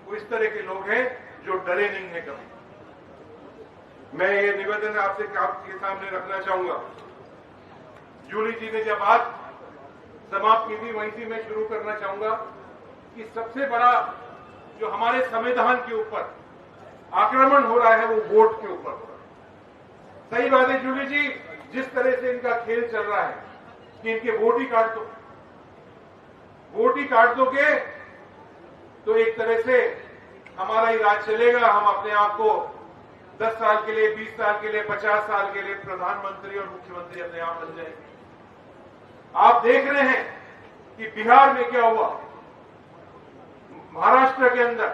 वो इस तरह के लोग हैं जो डरे नहीं है कभी। मैं ये निवेदन आपके सामने रखना चाहूंगा। जूली जी ने जब बात समाप्त की थी, वहीं से मैं शुरू करना चाहूंगा कि सबसे बड़ा जो हमारे संविधान के ऊपर आक्रमण हो रहा है वो वोट के ऊपर हो रहा है। सही बात है जूली जी, जिस तरह से इनका खेल चल रहा है कि इनके वोट ही काट दो, वोट ही काट दोगे तो एक तरह से हमारा ही राज चलेगा। हम अपने आप को 10 साल के लिए, 20 साल के लिए, 50 साल के लिए प्रधानमंत्री और मुख्यमंत्री अपने आप बन जाएंगे। आप देख रहे हैं कि बिहार में क्या हुआ, महाराष्ट्र के अंदर,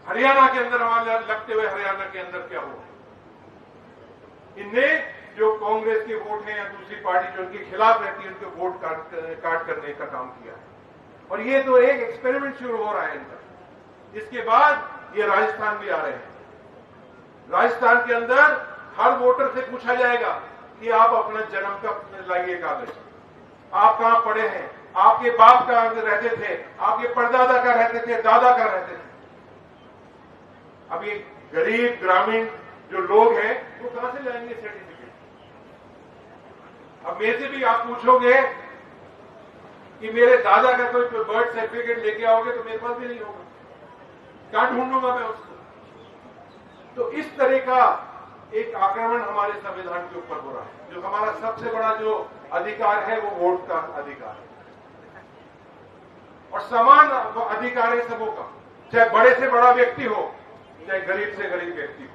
हरियाणा के अंदर, हमारे लगते हुए हरियाणा के अंदर क्या हुआ। इनने जो कांग्रेस के वोट हैं या दूसरी पार्टी जो उनके खिलाफ रहती है, उनके वोट काट करने का काम किया है। और ये तो एक एक्सपेरिमेंट शुरू हो रहा है इनका। इसके बाद ये राजस्थान भी आ रहे हैं। राजस्थान के अंदर हर वोटर से पूछा जाएगा कि आप अपना जन्म का लाइए कागज, आप कहां पढ़े हैं, आपके बाप कहां रहते थे, आपके परदादा का रहते थे, दादा का रहते थे। अब ये गरीब ग्रामीण जो लोग हैं वो कहां से लाएंगे सर्टिफिकेट। अब मेरे से भी आप पूछोगे कि मेरे दादा का कोई बर्थ सर्टिफिकेट लेके आओगे तो मेरे पास भी नहीं होगा, कहां ढूंढूंगा मैं उसको। तो इस तरह का एक आक्रमण हमारे संविधान के ऊपर हो रहा है। जो हमारा सबसे बड़ा जो अधिकार है वो वोट का अधिकार है, और समान अधिकार है सबों का, चाहे बड़े से बड़ा व्यक्ति हो, चाहे गरीब से गरीब व्यक्ति हो।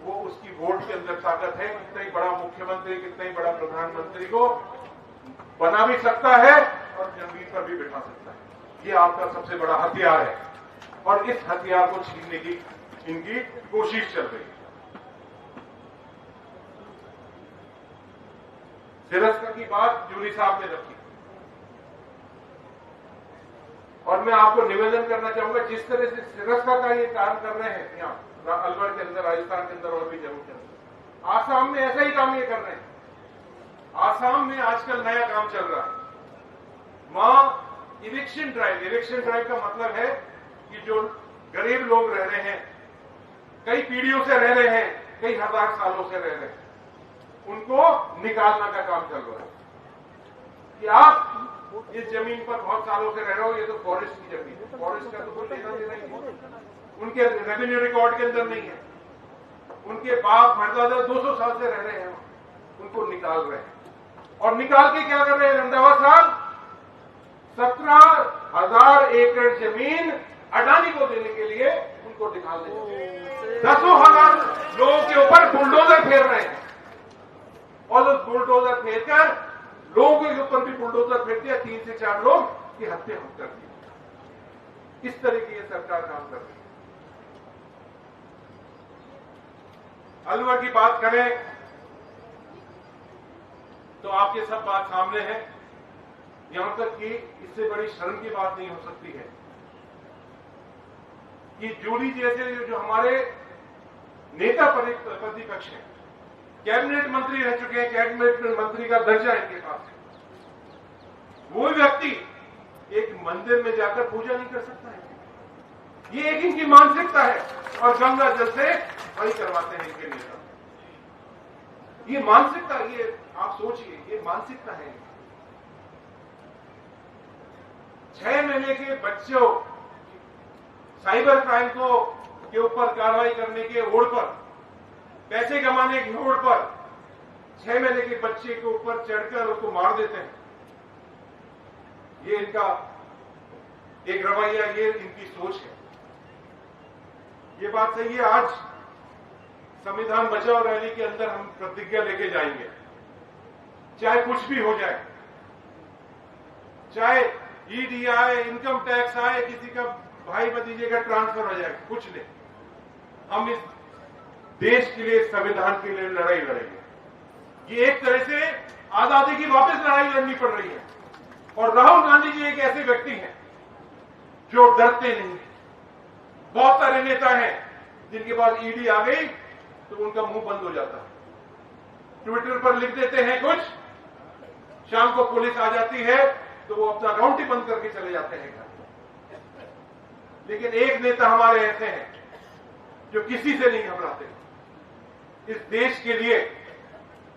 वो उसकी वोट के अंदर ताकत है। कितना ही बड़ा मुख्यमंत्री, कितना ही बड़ा प्रधानमंत्री को बना भी सकता है और जमीन पर भी बिठा सकता है। ये आपका सबसे बड़ा हथियार है और इस हथियार को छीनने की इनकी कोशिश चल रही है। सिरस्ता की बात जूली साहब ने रखी और मैं आपको निवेदन करना चाहूंगा, जिस तरह से सिरस्ता का ये काम कर रहे हैं यहाँ अलवर के अंदर, राजस्थान के अंदर और भी जम्मू के अंदर, आसाम में ऐसा ही काम ये कर रहे हैं। आसाम में आजकल नया काम चल रहा है, वहां इविक्शन ड्राइव का मतलब है कि जो गरीब लोग रह रहे हैं, कई पीढ़ियों से रह रहे हैं, कई हजार सालों से रह रहे हैं, उनको निकालने का काम चल रहा है कि आप इस जमीन पर बहुत सालों से रह रहे हो, ये तो फॉरेस्ट की जमीन है, फॉरेस्ट का तो कोई लेना देना ही नहीं, उनके रेवेन्यू रिकॉर्ड के अंदर नहीं है, उनके बाप परदादा 200 साल से रह रहे हैं, उनको निकाल रहे हैं। और निकाल के क्या कर रहे हैं रंधावा साहब, 17,000 एकड़ जमीन अडानी को देने के लिए उनको निकाल रहे हैं। 10,000 लोगों के ऊपर बुलडोजर फेर रहे हैं और उस बुलडोजर फेरकर लोगों के ऊपर भी बुलडोजर फेर दिया, 3 से 4 लोग की हत्या कर दी। इस तरह की ये सरकार काम कर रही है। अलवर की बात करें तो आपके सब बात सामने है। यहां तक कि इससे बड़ी शर्म की बात नहीं हो सकती है कि जूली जैसे जो हमारे नेता प्रतिपक्ष हैं, कैबिनेट मंत्री रह चुके हैं, कैबिनेट मंत्री का दर्जा इनके पास है, वो व्यक्ति एक मंदिर में जाकर पूजा नहीं कर सकता है। ये एक इनकी मानसिकता है और गंगा जल से वही करवाते हैं इनके नेता। ये मानसिकता, ये आप सोचिए, ये मानसिकता है। 6 महीने के बच्चों साइबर क्राइम को के ऊपर कार्रवाई करने के ओर पर, पैसे कमाने की ओर पर 6 महीने के बच्चे के ऊपर चढ़कर उसको मार देते हैं। ये इनका एक रवैया, ये इनकी सोच है। ये बात सही है। आज संविधान बचाओ रैली के अंदर हम प्रतिज्ञा लेके जाएंगे, चाहे कुछ भी हो जाए, चाहे ईडी आए, इनकम टैक्स आए, किसी का भाई भतीजे का ट्रांसफर हो जाए, कुछ नहीं, हम इस देश के लिए, संविधान के लिए लड़ाई लड़ेंगे। ये एक तरह से आजादी की वापस लड़ाई लड़नी पड़ रही है। और राहुल गांधी जी एक ऐसे व्यक्ति हैं जो डरते नहीं हैं। बहुत सारे नेता हैं जिनके पास ईडी आ गई तो उनका मुंह बंद हो जाता है, ट्विटर पर लिख देते हैं कुछ, शाम को पुलिस आ जाती है तो वो अपना अकाउंट ही बंद करके चले जाते हैं घर। लेकिन एक नेता हमारे ऐसे हैं जो किसी से नहीं घबराते, इस देश के लिए,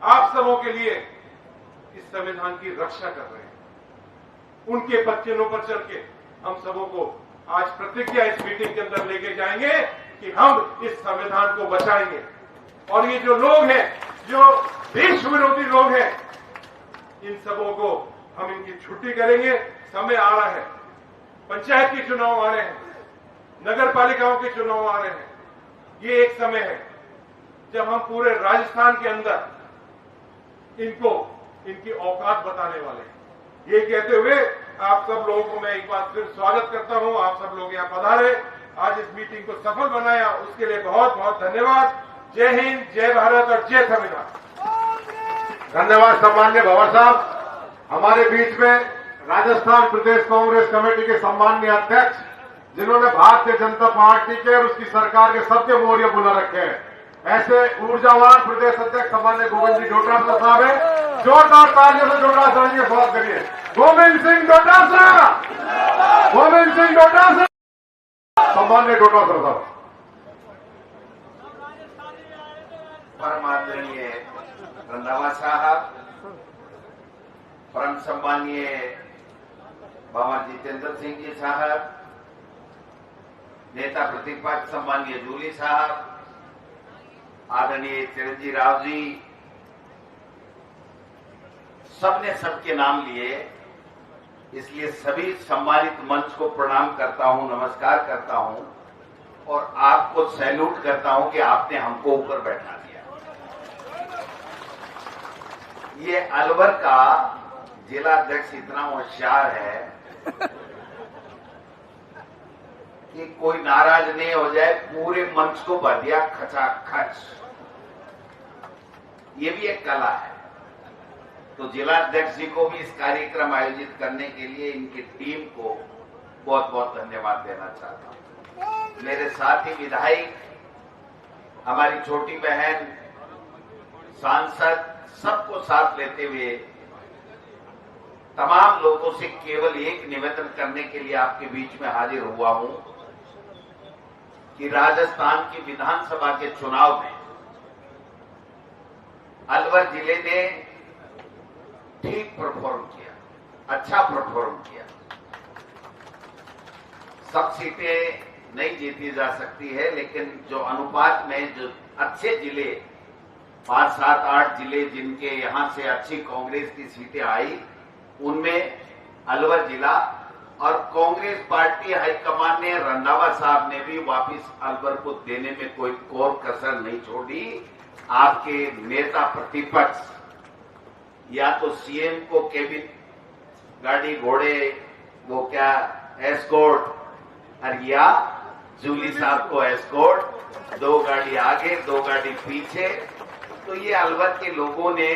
आप सबों के लिए इस संविधान की रक्षा कर रहे हैं। उनके पत्तनों पर चल के हम सबों को आज प्रतिज्ञा इस मीटिंग के अंदर लेके जाएंगे कि हम इस संविधान को बचाएंगे। और ये जो लोग हैं, जो देश विरोधी लोग हैं, इन सबों को हम इनकी छुट्टी करेंगे। समय आ रहा है, पंचायत के चुनाव आ रहे हैं, नगर पालिकाओं के चुनाव आ रहे हैं। ये एक समय है जब हम पूरे राजस्थान के अंदर इनको इनकी औकात बताने वाले हैं। ये कहते हुए आप सब लोगों को मैं एक बार फिर स्वागत करता हूं। आप सब लोग यहाँ पधारे, आज इस मीटिंग को सफल बनाया, उसके लिए बहुत बहुत धन्यवाद। जय हिंद, जय भारत और जय संविधान। धन्यवाद सम्माननीय भंवर साहब। हमारे बीच में राजस्थान प्रदेश कांग्रेस कमेटी के सम्माननीय अध्यक्ष, जिन्होंने भारतीय जनता पार्टी के और उसकी सरकार के सबके मोहरिया बुला रखे हैं, ऐसे ऊर्जावान प्रदेश अध्यक्ष सम्माननीय गोविंद जी डोटासरा साहब है। जोरदार तालियों से डोटासरा जी का स्वागत करिए। गोविंद सिंह डोटासरा, गोविंद सिंह डोटासरा, सम्माननीय डोटासरा साहब। परम आदरणीय रंधावा साहब, परम सम्मानीय बाबा जितेंद्र सिंह जी साहब, नेता प्रतिपक्ष सम्मानीय जूली साहब, आदरणीय चिरंजीव राव जी, सबने सबके नाम लिए, इसलिए सभी सम्मानित मंच को प्रणाम करता हूं, नमस्कार करता हूं और आपको सैल्यूट करता हूं कि आपने हमको ऊपर बैठा दिया। ये अलवर का जिला अध्यक्ष इतना होशियार है कि कोई नाराज नहीं हो जाए, पूरे मंच को भर दिया खचाखच। ये भी एक कला है। तो जिला अध्यक्ष जी को भी इस कार्यक्रम आयोजित करने के लिए इनकी टीम को बहुत बहुत धन्यवाद देना चाहता हूं। मेरे साथ ही विधायक, हमारी छोटी बहन, सांसद, सबको साथ लेते हुए तमाम लोगों से केवल एक निवेदन करने के लिए आपके बीच में हाजिर हुआ हूं कि राजस्थान की विधानसभा के चुनाव में अलवर जिले ने ठीक परफॉर्म किया, अच्छा परफॉर्म किया। सब सीटें नहीं जीती जा सकती है, लेकिन जो अनुपात में जो अच्छे जिले, 5, 7, 8 जिले जिनके यहां से अच्छी कांग्रेस की सीटें आई, उनमें अलवर जिला, और कांग्रेस पार्टी हाईकमान ने, रंधावा साहब ने भी वापिस अलवर को देने में कोई कोर कसर नहीं छोड़ी। आपके नेता प्रतिपक्ष या तो सीएम को केबिन गाड़ी घोड़े, वो क्या एस्कॉर्ट, और या जूली साहब को एस्कॉर्ट, 2 गाड़ी आगे 2 गाड़ी पीछे। तो ये अलवर के लोगों ने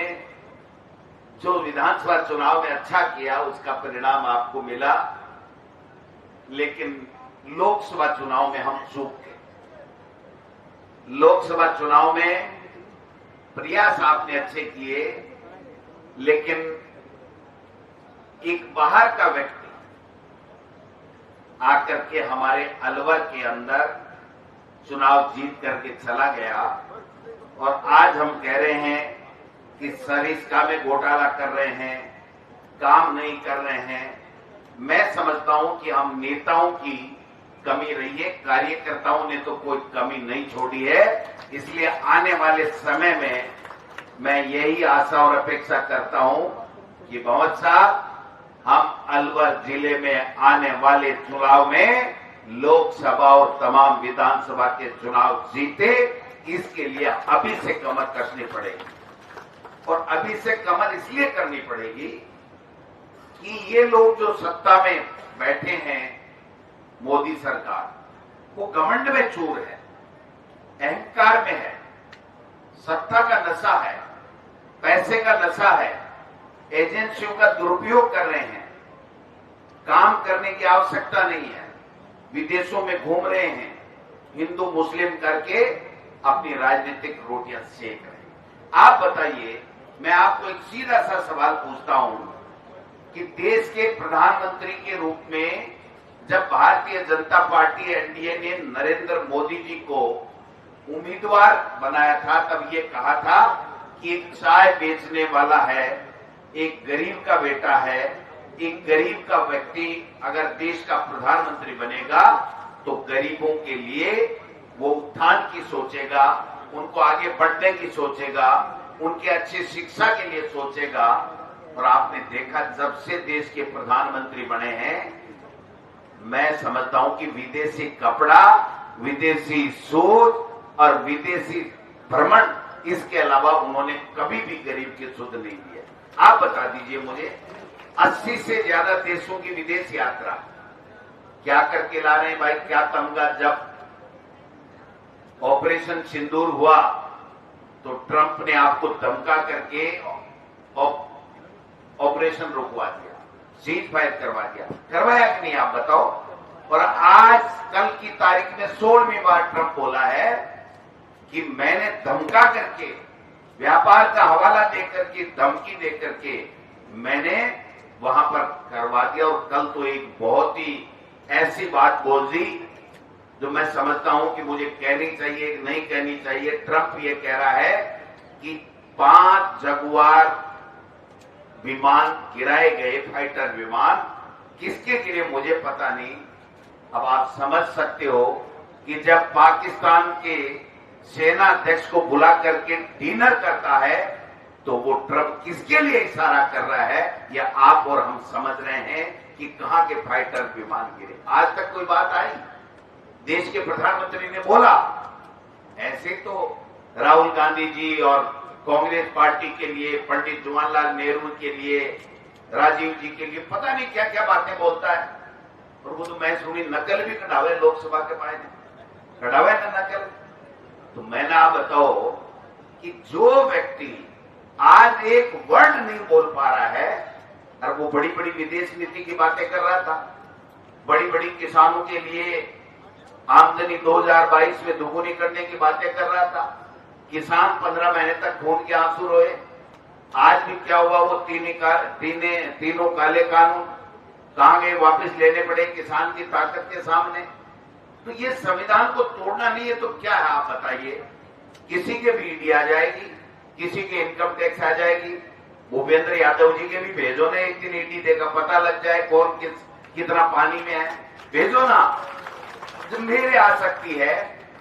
जो विधानसभा चुनाव में अच्छा किया, उसका परिणाम आपको मिला। लेकिन लोकसभा चुनाव में हम चूक गए। लोकसभा चुनाव में प्रयास आपने अच्छे किए, लेकिन एक बाहर का व्यक्ति आकर के हमारे अलवर के अंदर चुनाव जीत करके चला गया, और आज हम कह रहे हैं कि सरिस्का में घोटाला कर रहे हैं, काम नहीं कर रहे हैं। मैं समझता हूं कि हम नेताओं की कमी रही है, कार्यकर्ताओं ने तो कोई कमी नहीं छोड़ी है। इसलिए आने वाले समय में मैं यही आशा और अपेक्षा करता हूं कि भंवर साहब, हम अलवर जिले में आने वाले चुनाव में लोकसभा और तमाम विधानसभा के चुनाव जीते। इसके लिए अभी से कमर कसनी पड़ेगी, और अभी से कमर इसलिए करनी पड़ेगी कि ये लोग जो सत्ता में बैठे हैं, मोदी सरकार, वो घमंड में चूर है, अहंकार में है, सत्ता का नशा है, पैसे का नशा है, एजेंसियों का दुरुपयोग कर रहे हैं, काम करने की आवश्यकता नहीं है, विदेशों में घूम रहे हैं, हिंदू मुस्लिम करके अपनी राजनीतिक रोटियां सेक रहे हैं। आप बताइए, मैं आपको एक सीधा सा सवाल पूछता हूं कि देश के प्रधानमंत्री के रूप में जब भारतीय जनता पार्टी एनडीए ने नरेंद्र मोदी जी को उम्मीदवार बनाया था, तब ये कहा था कि एक चाय बेचने वाला है, एक गरीब का बेटा है, एक गरीब का व्यक्ति अगर देश का प्रधानमंत्री बनेगा तो गरीबों के लिए वो उत्थान की सोचेगा, उनको आगे बढ़ने की सोचेगा, उनके अच्छी शिक्षा के लिए सोचेगा। और आपने देखा, जब से देश के प्रधानमंत्री बने हैं, मैं समझता हूं कि विदेशी कपड़ा, विदेशी सोच और विदेशी भ्रमण, इसके अलावा उन्होंने कभी भी गरीब की सुध नहीं दी है। आप बता दीजिए मुझे, 80 से ज्यादा देशों की विदेश यात्रा क्या करके ला रहे हैं भाई? क्या तमगा? जब ऑपरेशन सिंदूर हुआ तो ट्रंप ने आपको धमका करके ऑपरेशन रुकवा दिया, सीज फायर करवा दिया, करवाया कि नहीं आप बताओ? और आज कल की तारीख में 16वीं बार ट्रंप बोला है कि मैंने धमका करके, व्यापार का हवाला देकर के, धमकी देकर के मैंने वहां पर करवा दिया। और कल तो एक बहुत ही ऐसी बात बोल दी जो मैं समझता हूं कि मुझे कहनी चाहिए कि नहीं कहनी चाहिए। ट्रंप ये कह रहा है कि 5 जगुआर विमान गिराए गए, फाइटर विमान, किसके गिरे मुझे पता नहीं। अब आप समझ सकते हो कि जब पाकिस्तान के सेना अध्यक्ष को बुला करके डिनर करता है तो वो ट्रंप किसके लिए इशारा कर रहा है, या आप और हम समझ रहे हैं कि कहां के फाइटर विमान गिरे। आज तक कोई बात आई? देश के प्रधानमंत्री ने बोला? ऐसे तो राहुल गांधी जी और कांग्रेस पार्टी के लिए, पंडित जवाहरलाल नेहरू के लिए, राजीव जी के लिए पता नहीं क्या क्या बातें बोलता है। और वो तो मैं सुनी नकल भी कढ़ावे लोकसभा के पाए कढ़ावे ना नकल। तो मैंने आप बताओ कि जो व्यक्ति आज एक वर्ड नहीं बोल पा रहा है, और वो बड़ी बड़ी विदेश नीति की बातें कर रहा था, बड़ी बड़ी किसानों के लिए आमदनी 2022 में दोगुनी करने की बातें कर रहा था, किसान 15 महीने तक खून के आंसू रोए। आज भी क्या हुआ? वो तीनों काले कानून कहां गए? वापस लेने पड़े किसान की ताकत के सामने। तो ये संविधान को तोड़ना नहीं है तो क्या है आप बताइए? किसी के भी ईडी आ जाएगी, किसी के इनकम टैक्स आ जाएगी। भूपेंद्र यादव जी के भी भेजो ना, एक दिन ईडी देगा, पता लग जाए कौन कितना पानी में है। भेजो ना, जो मेरे आ सकती है।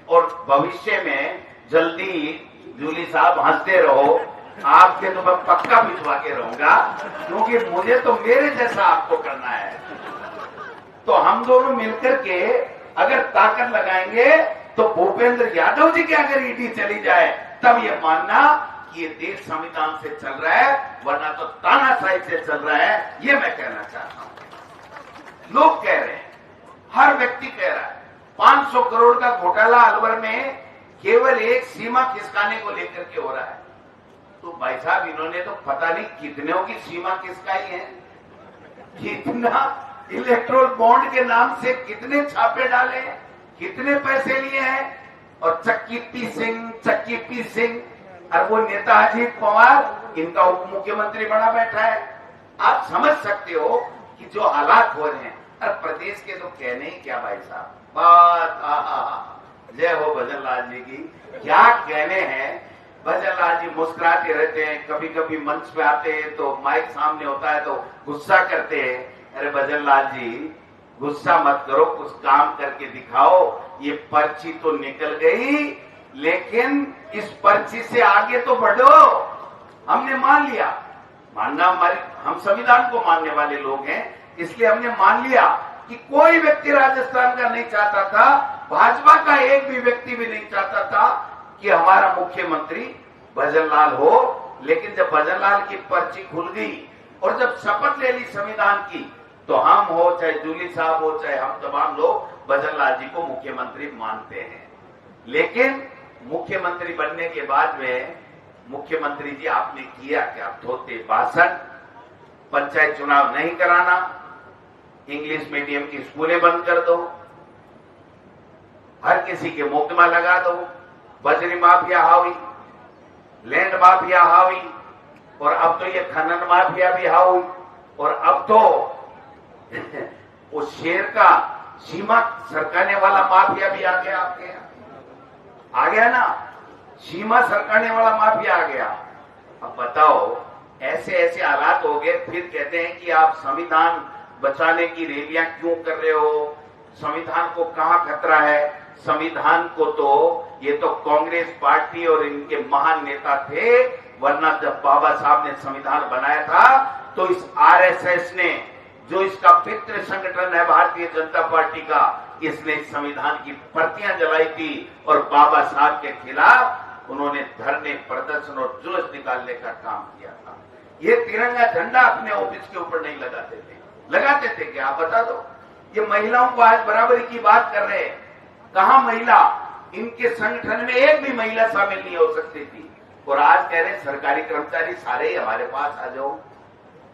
और भविष्य में जल्दी जूली साहब हंसते रहो, आपके तो मैं पक्का भिजवा के रहूंगा, क्योंकि मुझे तो मेरे जैसा आपको करना है। तो हम दोनों मिलकर के अगर ताकत लगाएंगे तो भूपेंद्र यादव जी की अगर ईडी चली जाए तब ये मानना कि ये देश संविधान से चल रहा है, वरना तो तानाशाही से चल रहा है। ये मैं कहना चाहता हूं। लोग कह रहे हैं, हर व्यक्ति कह रहा है, 500 करोड़ का घोटाला अलवर में केवल एक सीमा खिसकाने को लेकर के हो रहा है। तो भाई साहब, इन्होंने तो पता नहीं कितनों की सीमा खिसकाई है, कितना इलेक्ट्रोल बॉन्ड के नाम से कितने छापे डाले, कितने पैसे लिए हैं। और चक्की पी सिंह और वो नेता अजीत पवार, इनका उप मुख्यमंत्री बना बैठा है। आप समझ सकते हो कि जो हालात हो रहे हैं। और प्रदेश के तो कहने ही क्या भाई साहब, बात जय हो भजन लाल जी की, क्या कहने हैं। भजन लाल जी मुस्कुराते रहते हैं, कभी कभी मंच पे आते हैं तो माइक सामने होता है तो गुस्सा करते हैं। अरे भजन लाल जी, गुस्सा मत करो, कुछ काम करके दिखाओ। ये पर्ची तो निकल गई, लेकिन इस पर्ची से आगे तो बढ़ो। हमने मान लिया, मानना हमारे, हम संविधान को मानने वाले लोग हैं, इसलिए हमने मान लिया कि कोई व्यक्ति राजस्थान का नहीं चाहता था, भाजपा का एक भी व्यक्ति भी नहीं चाहता था कि हमारा मुख्यमंत्री भजनलाल हो। लेकिन जब भजनलाल की पर्ची खुल गई और जब शपथ ले ली संविधान की, तो हम हो चाहे जूली साहब हो चाहे हम तमाम लोग भजनलाल जी को मुख्यमंत्री मानते हैं। लेकिन मुख्यमंत्री बनने के बाद में मुख्यमंत्री जी आपने किया क्या? धोते भाषण, पंचायत चुनाव नहीं कराना, इंग्लिश मीडियम की स्कूलें बंद कर दो, हर किसी के मुकदमा लगा दो, बजरी माफिया हावी, लैंड माफिया हावी, और अब तो ये खनन माफिया भी हावी, और अब तो वो शेर का सीमा सरकाने वाला माफिया भी आ गया आपके यहाँ, आ गया ना, सीमा सरकाने वाला माफिया आ गया। अब बताओ, ऐसे ऐसे हालात हो गए, फिर कहते हैं कि आप संविधान बचाने की रैलियां क्यों कर रहे हो? संविधान को कहां खतरा है? संविधान को तो ये तो कांग्रेस पार्टी और इनके महान नेता थे, वरना जब बाबा साहब ने संविधान बनाया था तो इस आरएसएस ने, जो इसका पितृ संगठन है भारतीय जनता पार्टी का, इसने संविधान की प्रतियां जलाई थी और बाबा साहब के खिलाफ उन्होंने धरने, प्रदर्शन और जुलूस निकालने का काम किया था। ये तिरंगा झंडा अपने ऑफिस के ऊपर नहीं लगाते थे, लगाते थे क्या? आप बता दो। ये महिलाओं को आज बराबरी की बात कर रहे हैं, कहां महिला? इनके संगठन में एक भी महिला शामिल नहीं हो सकती थी, और आज कह रहे सरकारी कर्मचारी सारे ही हमारे पास आ जाओ,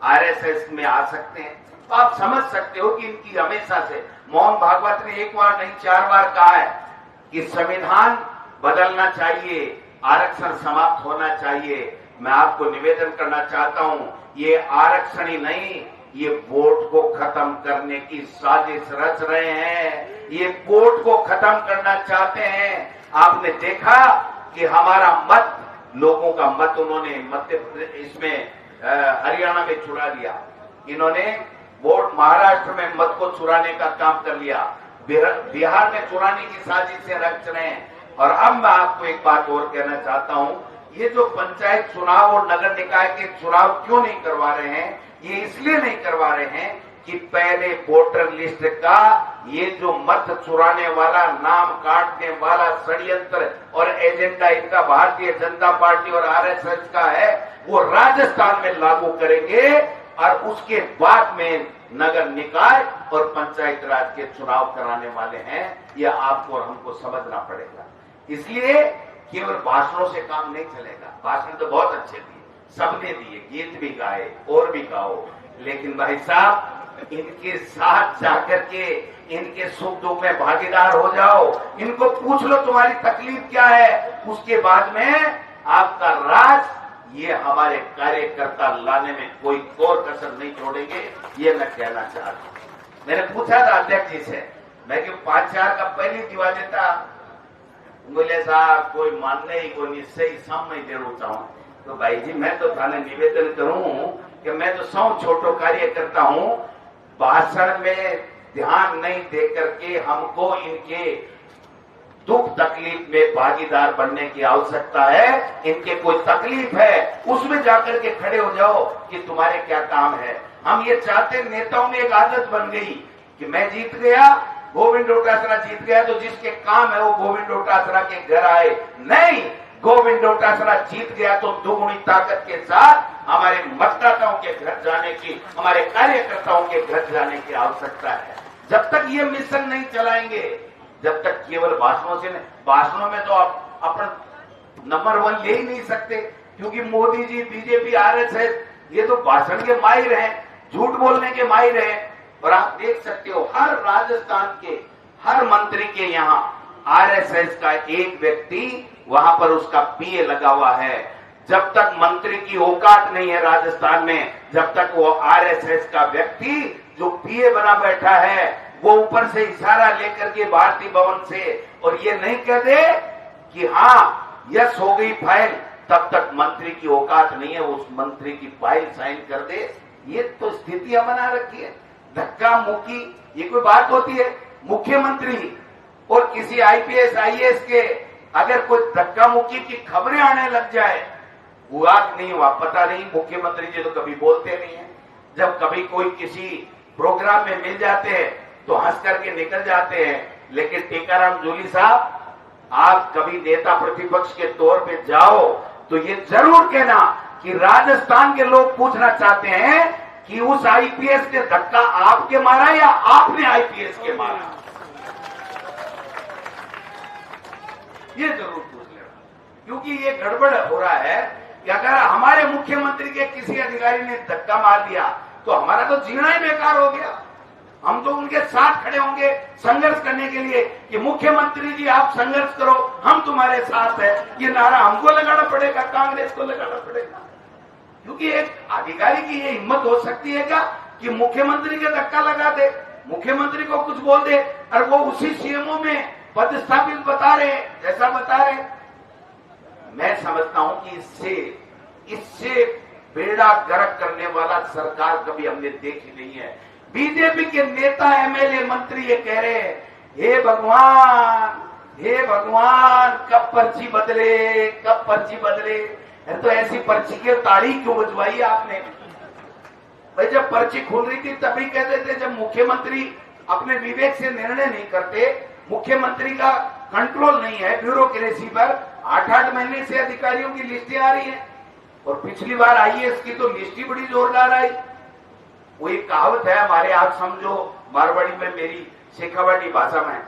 आरएसएस में आ सकते हैं। तो आप समझ सकते हो कि इनकी हमेशा से, मोहन भागवत ने एक बार नहीं 4 बार कहा है कि संविधान बदलना चाहिए, आरक्षण समाप्त होना चाहिए। मैं आपको निवेदन करना चाहता हूं, ये आरक्षण ही नहीं, ये वोट को खत्म करने की साजिश रच रहे हैं, ये वोट को खत्म करना चाहते हैं। आपने देखा कि हमारा मत, लोगों का मत उन्होंने मध्य प्रदेश, इसमें हरियाणा में चुरा लिया, इन्होंने वोट महाराष्ट्र में मत को चुराने का काम कर लिया, बिहार में चुराने की साजिशें रच रहे हैं। और अब मैं आपको एक बात और कहना चाहता हूं, ये जो पंचायत चुनाव और नगर निकाय के चुनाव क्यों नहीं करवा रहे हैं? ये इसलिए नहीं करवा रहे हैं कि पहले वोटर लिस्ट का ये जो मत चुराने वाला, नाम काटने वाला षड्यंत्र और एजेंडा इनका भारतीय जनता पार्टी और आरएसएस का है, वो राजस्थान में लागू करेंगे, और उसके बाद में नगर निकाय और पंचायत राज के चुनाव कराने वाले हैं। ये आपको और हमको समझना पड़ेगा। इसलिए केवल भाषणों से काम नहीं चलेगा। भाषण तो बहुत अच्छे दिए, सबने दिए, गीत भी गाए और भी गाओ, लेकिन भाई साहब इनके साथ जाकर के इनके सुख दुख में भागीदार हो जाओ, इनको पूछ लो तुम्हारी तकलीफ क्या है, उसके बाद में आपका राज, ये हमारे कार्यकर्ता लाने में कोई कोर कसर नहीं छोड़ेंगे। ये मैं कहना चाहता हूं। मैंने पूछा था अध्यक्ष जी से, मैं क्यों 5-4 का पहले दिवा देता, बोले साहब कोई मानने ही कोई निश्चय समय जरूर चाहूं। तो भाई जी मैं तो थाने निवेदन करूं कि मैं तो 100 छोटो कार्यकर्ता हूं, भाषण में ध्यान नहीं दे करके हमको इनके दुख तकलीफ में भागीदार बनने की आवश्यकता है। इनके कोई तकलीफ है उसमें जाकर के खड़े हो जाओ कि तुम्हारे क्या काम है। हम ये चाहते, नेताओं में एक आदत बन गई कि मैं जीत गया, गोविंद डोटासरा जीत गया, तो जिसके काम है वो गोविंद डोटासरा के घर आए। नहीं, गोविंद डोटासरा जीत गया तो दुगुनी ताकत के साथ हमारे मतदाताओं के घर जाने की, हमारे कार्यकर्ताओं के घर जाने की आवश्यकता है। जब तक ये मिशन नहीं चलाएंगे, जब तक केवल भाषणों से नहीं, भाषणों में तो आप अपना नंबर 1 ले ही नहीं सकते, क्योंकि मोदी जी, बीजेपी, आरएसएस ये तो भाषण के माहिर हैं, झूठ बोलने के माहिर हैं। और आप देख सकते हो हर राजस्थान के हर मंत्री के यहाँ आरएसएस का एक व्यक्ति वहां पर उसका पीए लगा हुआ है। जब तक मंत्री की औकात नहीं है राजस्थान में, जब तक वो आरएसएस का व्यक्ति जो पीए बना बैठा है, वो ऊपर से इशारा लेकर के भारतीय भवन से और ये नहीं कह दे कि हाँ यस हो गई फाइल, तब तक मंत्री की औकात नहीं है उस मंत्री की फाइल साइन कर दे। ये तो स्थितियां बना रखी है। धक्का मुक्की, ये कोई बात होती है? मुख्यमंत्री और किसी आईपीएस आईएएस के अगर कोई धक्का मुक्की की खबरें आने लग जाए, हुआ नहीं हुआ पता नहीं, मुख्यमंत्री जी तो कभी बोलते नहीं है। जब कभी कोई किसी प्रोग्राम में मिल जाते हैं तो हंस करके निकल जाते हैं। लेकिन टीकाराम जूली साहब, आप कभी नेता प्रतिपक्ष के तौर पे जाओ तो ये जरूर कहना कि राजस्थान के लोग पूछना चाहते हैं कि उस आईपीएस ने धक्का आपके मारा या आपने आईपीएस के मारा, ये जरूर पूछ लेना। क्योंकि ये गड़बड़ हो रहा है कि अगर हमारे मुख्यमंत्री के किसी अधिकारी ने धक्का मार दिया तो हमारा तो जीना ही बेकार हो गया। हम तो उनके साथ खड़े होंगे संघर्ष करने के लिए कि मुख्यमंत्री जी आप संघर्ष करो, हम तुम्हारे साथ है। ये नारा हमको लगाना पड़ेगा, कांग्रेस को लगाना पड़ेगा। क्योंकि एक अधिकारी की ये हिम्मत हो सकती है क्या कि मुख्यमंत्री के धक्का लगा दे, मुख्यमंत्री को कुछ बोल दे और वो उसी सीएमओ में पदस्थापित बता रहे, ऐसा बता रहे। मैं समझता हूं कि इससे बेड़ा गर्क करने वाला सरकार कभी हमने देखी नहीं है। बीजेपी के नेता एमएलए मंत्री ये कह रहे हैं, हे भगवान कब पर्ची बदले, कब पर्ची बदले। तो ऐसी पर्ची की तारीख क्यों बजवाई आपने? भाई जब पर्ची खुल रही थी तभी कहते थे, जब मुख्यमंत्री अपने विवेक से निर्णय नहीं करते, मुख्यमंत्री का कंट्रोल नहीं है ब्यूरोक्रेसी पर, 8-8 महीने से अधिकारियों की लिस्टें आ रही है। और पिछली बार आईएएस की तो लिस्ट ही बड़ी जोरदार आई। वो एक कहावत है हमारे, आप समझो मारवाड़ी में, मेरी शेखावाटी भाषा में,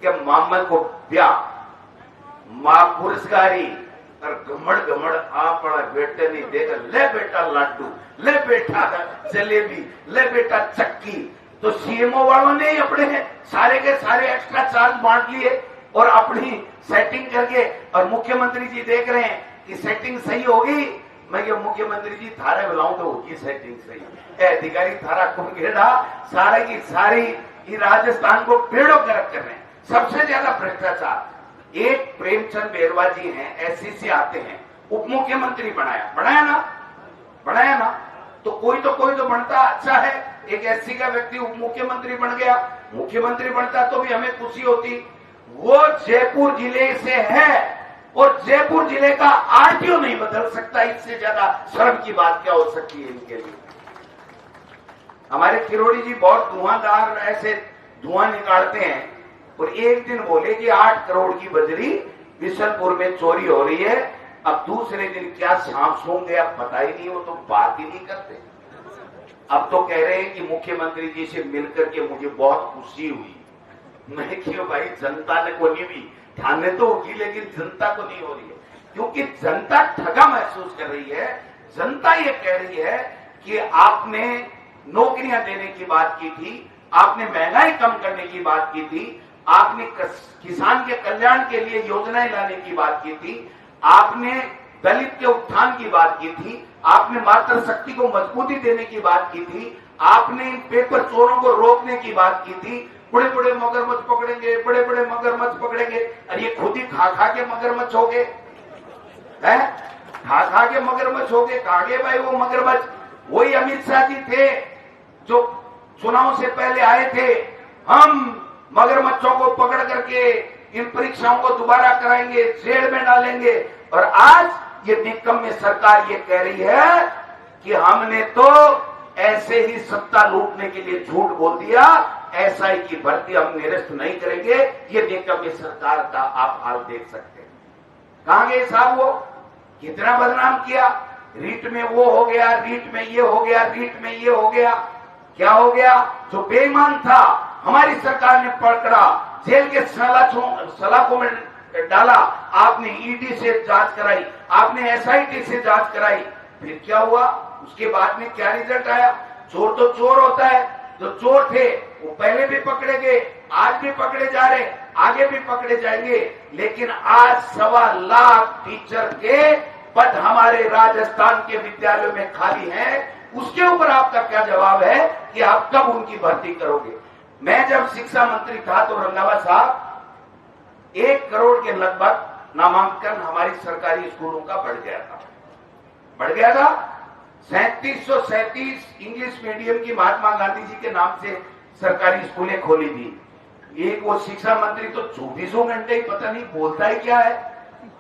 कि मोहम्मद को ब्याह मां पुरस्कारी और घमड़ आप बड़ा बेटे नहीं देगा, ले बेटा लाडू, ले बेटा जलेबी, ले बेटा चक्की। तो सीएमओ वालों ने अपने सारे के सारे एक्स्ट्रा चार्ज बांट लिए और अपनी सेटिंग करके, और मुख्यमंत्री जी देख रहे हैं कि सेटिंग सही होगी। मैं क्या मुख्यमंत्री जी थारे बुलाऊं तो होगी सेटिंग सही, अधिकारी थारा कुंगेड़ा सारे की सारी राजस्थान को पेड़ों गर्क कर रहे हैं। सबसे ज्यादा भ्रष्टाचार एक प्रेमचंद बेरवा जी हैं, एससी से आते हैं, उप मुख्यमंत्री बनाया ना। तो कोई तो बनता अच्छा है। एक एससी का व्यक्ति उप मुख्यमंत्री बन गया, मुख्यमंत्री बनता तो भी हमें खुशी होती। वो जयपुर जिले से है और जयपुर जिले का आरटीओ नहीं बदल सकता। इससे ज्यादा शर्म की बात क्या हो सकती है इनके लिए? हमारे किरोड़ी जी बहुत धुआंधार ऐसे धुआं निकालते हैं और एक दिन बोले कि 8 करोड़ की बजरी बिशनपुर में चोरी हो रही है। अब दूसरे दिन क्या सांप सूंघ गया पता ही नहीं, वो तो बात ही नहीं करते। अब तो कह रहे हैं कि मुख्यमंत्री जी से मिलकर के मुझे बहुत खुशी हुई। मैं क्यों भाई, जनता ने को नहीं भी ठाने तो होगी लेकिन जनता को नहीं हो रही है, क्योंकि जनता ठगा महसूस कर रही है। जनता ये कह रही है कि आपने नौकरियां देने की बात की थी, आपने महंगाई कम करने की बात की थी, आपने किसान के कल्याण के लिए योजनाएं लाने की बात की थी, आपने दलित के उत्थान की बात की थी, आपने मातृशक्ति को मजबूती देने की बात की थी, आपने पेपर चोरों को रोकने की बात की थी। बड़े बड़े मगरमच्छ पकड़ेंगे, बड़े बड़े मगरमच्छ पकड़ेंगे, और ये खुद ही खा के मगरमच्छ हो गए हैं, खा के मगरमच्छ हो गए। कहा गए भाई वो मगरमच्छ? वही अमित शाह जी थे जो चुनाव से पहले आए थे, हम मगरमच्छों को पकड़ करके इन परीक्षाओं को दोबारा कराएंगे, जेल में डालेंगे। और आज ये निकम्मी सरकार ये कह रही है कि हमने तो ऐसे ही सत्ता लूटने के लिए झूठ बोल दिया, एसआई की भर्ती हम निरस्त नहीं करेंगे। ये निकम्मी सरकार का आप हाल देख सकते हैं। कहां गए साहब? वो कितना बदनाम किया, रीट में वो हो गया, रीट में ये हो गया, रीट में ये हो गया। क्या हो गया? जो बेईमान था हमारी सरकार ने पकड़ा, जेल के सलाखों में डाला, आपने ईडी से जांच कराई, आपने एसआईटी से जांच कराई। फिर क्या हुआ? उसके बाद में क्या रिजल्ट आया? चोर तो चोर होता है, जो चोर थे वो पहले भी पकड़े गए, आज भी पकड़े जा रहे, आगे भी पकड़े जाएंगे। लेकिन आज 1.25 लाख टीचर के पद हमारे राजस्थान के विद्यालयों में खाली हैं। उसके ऊपर आपका क्या जवाब है कि आप कब उनकी भर्ती करोगे? मैं जब शिक्षा मंत्री था तो रंगावा साहब 1 करोड़ के लगभग नामांकन हमारी सरकारी स्कूलों का बढ़ गया था। 3737 इंग्लिश मीडियम की महात्मा गांधी जी के नाम से सरकारी स्कूलें खोली थी। एक वो शिक्षा मंत्री तो 24 घंटे ही पता नहीं बोलता ही क्या है,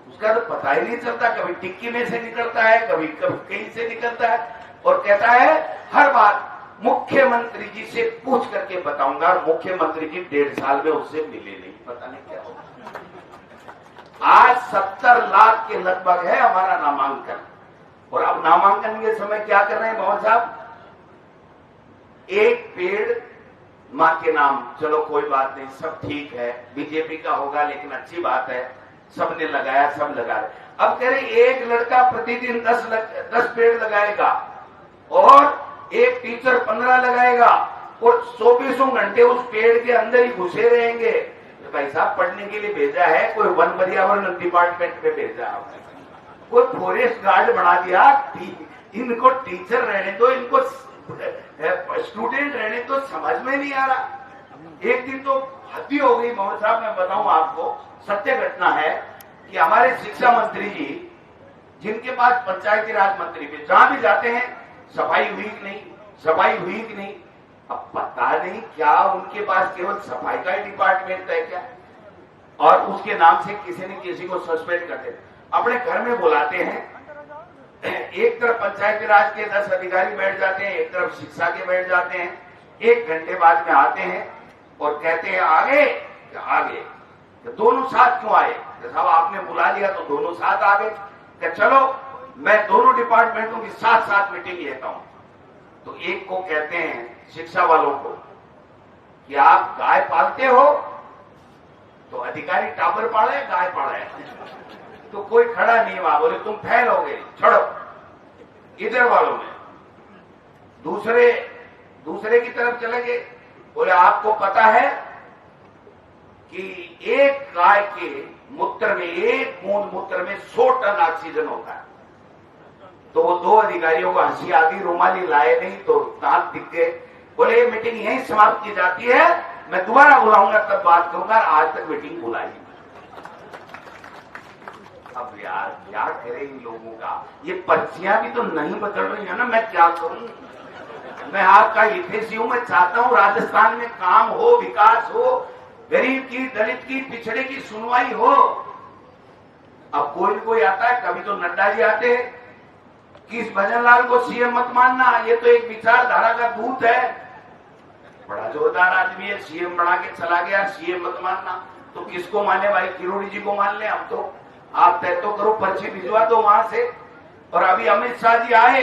उसका तो पता ही नहीं चलता, कभी टिक्की में से निकलता है, कभी कभी कहीं से निकलता है, और कहता है हर बात मुख्यमंत्री जी से पूछ करके बताऊंगा, और मुख्यमंत्री जी 1.5 साल में उससे मिले नहीं, पता नहीं क्या होगा। आज 70 लाख के लगभग है हमारा नामांकन, और अब नामांकन के समय क्या कर रहे हैं मोहन साहब, एक पेड़ मां के नाम, चलो कोई बात नहीं, सब ठीक है, बीजेपी का होगा लेकिन अच्छी बात है, सबने लगाया, सब लगा रहे। अब कह रहे एक लड़का प्रतिदिन 10 पेड़ लगाएगा और एक टीचर 15 लगाएगा और 24 घंटे उस पेड़ के अंदर ही घुसे रहेंगे। तो भाई साहब पढ़ने के लिए भेजा है, कोई वन पर्यावरण डिपार्टमेंट में भेजा, कोई फॉरेस्ट गार्ड बना दिया, इनको टीचर रहने दो, इनको स्टूडेंट रहने तो समझ में नहीं आ रहा। एक दिन तो हद ही हो गई मोहन साहब, मैं बताऊं आपको, सत्य घटना है कि हमारे शिक्षा मंत्री जी, जिनके पास पंचायती राज मंत्री भी, जहां भी जाते हैं सफाई हुई कि नहीं, सफाई हुई कि नहीं, अब पता नहीं क्या उनके पास केवल सफाई का ही डिपार्टमेंट है क्या, और उसके नाम से किसी न किसी को सस्पेंड करते, अपने घर में बुलाते हैं, एक तरफ पंचायती राज के 10 अधिकारी बैठ जाते हैं, एक तरफ शिक्षा के बैठ जाते हैं, 1 घंटे बाद में आते हैं और कहते हैं आगे आगे, तो दोनों साथ क्यों आए, साहब आपने बुला लिया तो दोनों साथ आ गए, कि चलो मैं दोनों डिपार्टमेंटों की साथ साथ मीटिंग लेता हूं। तो एक को कहते हैं शिक्षा वालों को कि आप गाय पालते हो, तो अधिकारी टाबर पाले, गाय पाले, तो कोई खड़ा नहीं हुआ, बोले तुम फेल हो गए, छोड़ो। इधर वालों ने दूसरे की तरफ चले गए, बोले आपको पता है कि एक गाय के मूत्र में, एक बूंद मूत्र में 100 टन ऑक्सीजन होता है। तो वो 2 अधिकारियों को हंसी आ गई, रुमाली लाए नहीं तो दांत दिख गए, बोले ये मीटिंग यहीं समाप्त की जाती है, मैं दोबारा बुलाऊंगा तब बात करूंगा, आज तक मीटिंग बुलाई। अब यार क्या करें इन लोगों का, ये पर्चियां भी तो नहीं बदल रही है ना, मैं क्या करूं, मैं आपका हितैषी हूं, मैं चाहता हूं राजस्थान में काम हो, विकास हो, गरीब की, दलित की, पिछड़े की सुनवाई हो। अब कोई आता है, कभी तो नड्डा जी आते हैं कि इस भजनलाल को सीएम मत मानना, ये तो एक विचारधारा का दूत है, बड़ा जोरदार आदमी है, सीएम बना के चला गया, सीएम मत मानना, तो किसको माने भाई, किरोड़ी जी को मान ले हम तो, आप तय तो करो, पर्ची भिजवा दो वहां से। और अभी अमित शाह जी आए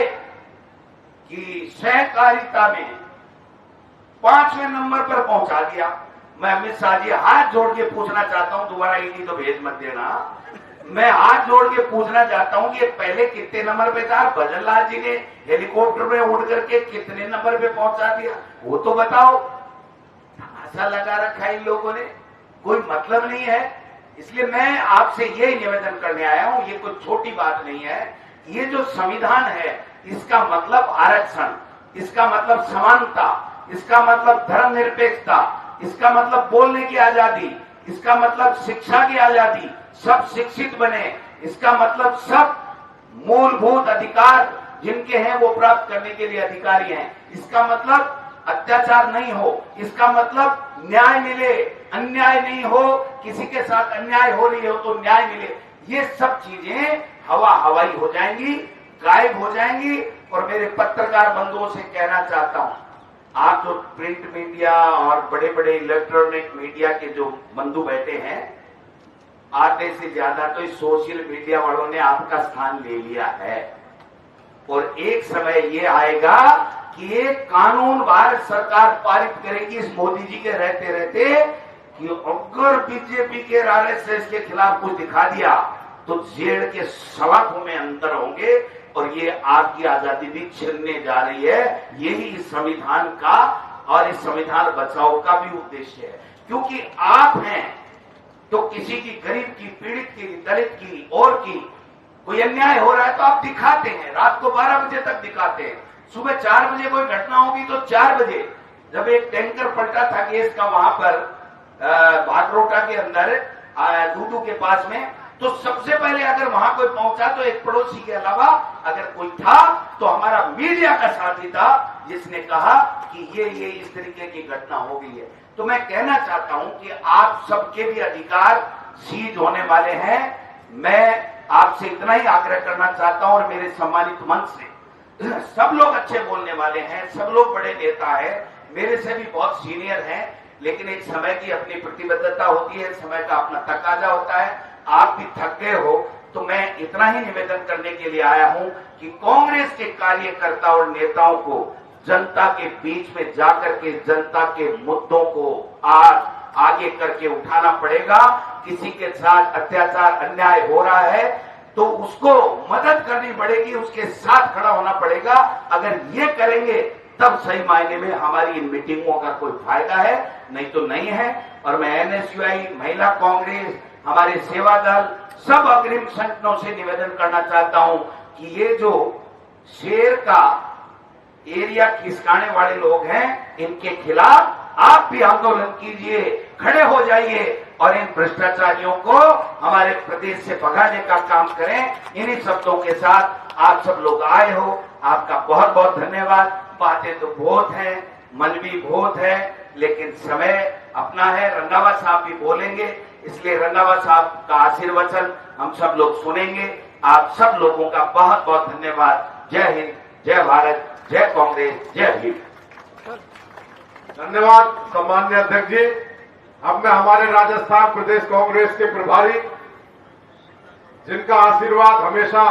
कि सहकारिता में 5वें नंबर पर पहुंचा दिया। मैं अमित शाह जी हाथ जोड़ के पूछना चाहता हूं, दोबारा ईडी तो भेज मत देना, मैं हाथ जोड़ के पूछना चाहता हूं कि पहले कितने नंबर पे था, भजनलाल जी ने हेलीकॉप्टर में उड़ करके कितने नंबर पे पहुंचा दिया, वो तो बताओ। तमाशा लगा रखा है इन लोगों ने, कोई मतलब नहीं है। इसलिए मैं आपसे यही निवेदन करने आया हूं, ये कोई छोटी बात नहीं है, ये जो संविधान है इसका मतलब आरक्षण, इसका मतलब समानता, इसका मतलब धर्मनिरपेक्षता, इसका मतलब बोलने की आजादी, इसका मतलब शिक्षा की आजादी, सब शिक्षित बने, इसका मतलब सब मूलभूत अधिकार जिनके हैं वो प्राप्त करने के लिए अधिकारी हैं, इसका मतलब अत्याचार नहीं हो, इसका मतलब न्याय मिले, अन्याय नहीं हो, किसी के साथ अन्याय हो रही हो तो न्याय मिले, ये सब चीजें हवा हवाई हो जाएंगी, गायब हो जाएंगी। और मेरे पत्रकार बंधुओं से कहना चाहता हूं, आप जो प्रिंट मीडिया और बड़े बड़े इलेक्ट्रॉनिक मीडिया के जो बंधु बैठे हैं, आधे से ज्यादा तो इस सोशल मीडिया वालों ने आपका स्थान ले लिया है, और एक समय ये आएगा कि ये कानून भारत सरकार पारित करेगी इस मोदी जी के रहते रहते कि अगर बीजेपी के आरएसएस के खिलाफ कुछ दिखा दिया तो जेल के सलाखों में अंतर होंगे, और ये आपकी आजादी भी छिनने जा रही है। यही इस संविधान का और इस संविधान बचाओ का भी उद्देश्य है, क्योंकि आप हैं तो किसी की, गरीब की, पीड़ित की, दलित की, और की कोई अन्याय हो रहा है तो आप दिखाते हैं, रात को 12 बजे तक दिखाते हैं, सुबह 4 बजे कोई घटना होगी तो 4 बजे, जब एक टैंकर पलटा था गैस का वहां पर भाटरोटा के अंदर दूदू के पास में, तो सबसे पहले अगर वहां कोई पहुंचा तो एक पड़ोसी के अलावा अगर कोई था तो हमारा मीडिया का साथी था जिसने कहा कि ये इस तरीके की घटना हो गई है। तो मैं कहना चाहता हूं कि आप सबके भी अधिकार सीज होने वाले हैं। मैं आपसे इतना ही आग्रह करना चाहता हूं, और मेरे सम्मानित मंच से सब लोग अच्छे बोलने वाले हैं, सब लोग बड़े नेता हैं, मेरे से भी बहुत सीनियर हैं, लेकिन एक समय की अपनी प्रतिबद्धता होती है, समय का अपना तकाजा होता है। आप भी थक गए हो, तो मैं इतना ही निवेदन करने के लिए आया हूं कि कांग्रेस के कार्यकर्ता और नेताओं को जनता के बीच में जाकर के जनता के मुद्दों को आज आगे करके उठाना पड़ेगा। किसी के साथ अत्याचार अन्याय हो रहा है तो उसको मदद करनी पड़ेगी, उसके साथ खड़ा होना पड़ेगा। अगर ये करेंगे तब सही मायने में हमारी इन मीटिंगों का कोई फायदा है, नहीं तो नहीं है। और मैं एनएसयूआई, महिला कांग्रेस, हमारे सेवा दल, सब अग्रिम संगठनों से निवेदन करना चाहता हूं कि ये जो शेर का एरिया खिसकाने वाले लोग हैं, इनके खिलाफ आप भी आंदोलन कीजिए, खड़े हो जाइए और इन भ्रष्टाचारियों को हमारे प्रदेश से भगाने का काम करें। इन्हीं शब्दों के साथ आप सब लोग आए हो, आपका बहुत बहुत धन्यवाद। बातें तो बहुत हैं, मन भी बहुत है, लेकिन समय अपना है। रंधावा साहब भी बोलेंगे, इसलिए रंधावा साहब का आशीर्वचन हम सब लोग सुनेंगे। आप सब लोगों का बहुत बहुत धन्यवाद। जय हिंद, जय भारत, जय कांग्रेस, जय भीम। धन्यवाद सम्मान्य अध्यक्ष जी। अब मैं हमारे राजस्थान प्रदेश कांग्रेस के प्रभारी, जिनका आशीर्वाद हमेशा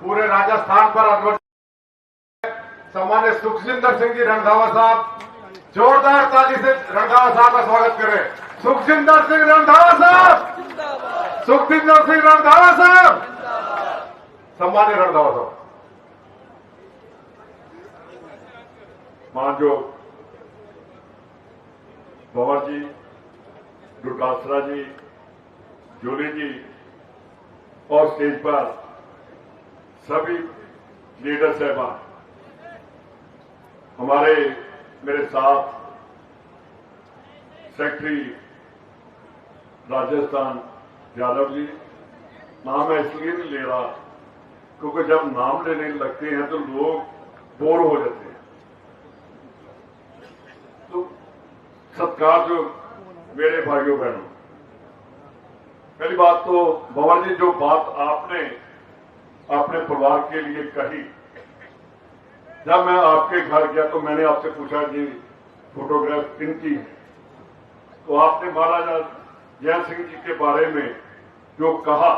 पूरे राजस्थान पर अद्भुत, सम्मान्य सुखजिंदर सिंह जी रंधावा साहब, जोरदार ताली से रंधावा साहब का स्वागत करें। सुखजिंदर सिंह रंधावा साहब, सुखजिंदर सिंह रंधावा साहब, सम्मान्य रंधावा साहब। मानजो पवार जी, दुर्गासरा जी, जोली जी और स्टेज पर सभी लीडर साहबान, हमारे मेरे साथ सेक्रेटरी राजस्थान यादव जी, नाम मैं इसलिए नहीं ले रहा क्योंकि जब नाम लेने लगते हैं तो लोग बोर हो जाते हैं। तो सत्कार जो मेरे भाइयों बहनों, पहली बात तो भंवर जी, जो बात आपने अपने परिवार के लिए कही, जब मैं आपके घर गया तो मैंने आपसे पूछा जी फोटोग्राफ किनकी है, तो आपने महाराजा जय सिंह जी के बारे में जो कहा,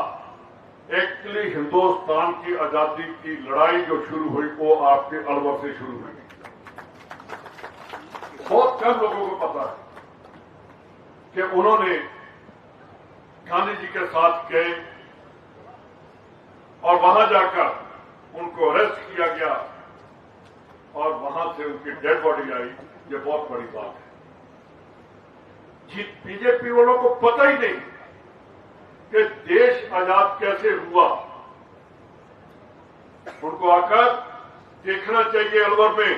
एक्चुअली हिंदुस्तान की आजादी की लड़ाई जो शुरू हुई वो आपके अलवर से शुरू हुई। बहुत कम लोगों को पता है कि उन्होंने गांधी जी के साथ गए और वहां जाकर उनको अरेस्ट किया गया और वहां से उनकी डेड बॉडी आई। ये बहुत बड़ी बात है। बीजेपी वालों को पता ही नहीं कि देश आजाद कैसे हुआ। उनको आकर देखना चाहिए अलवर में,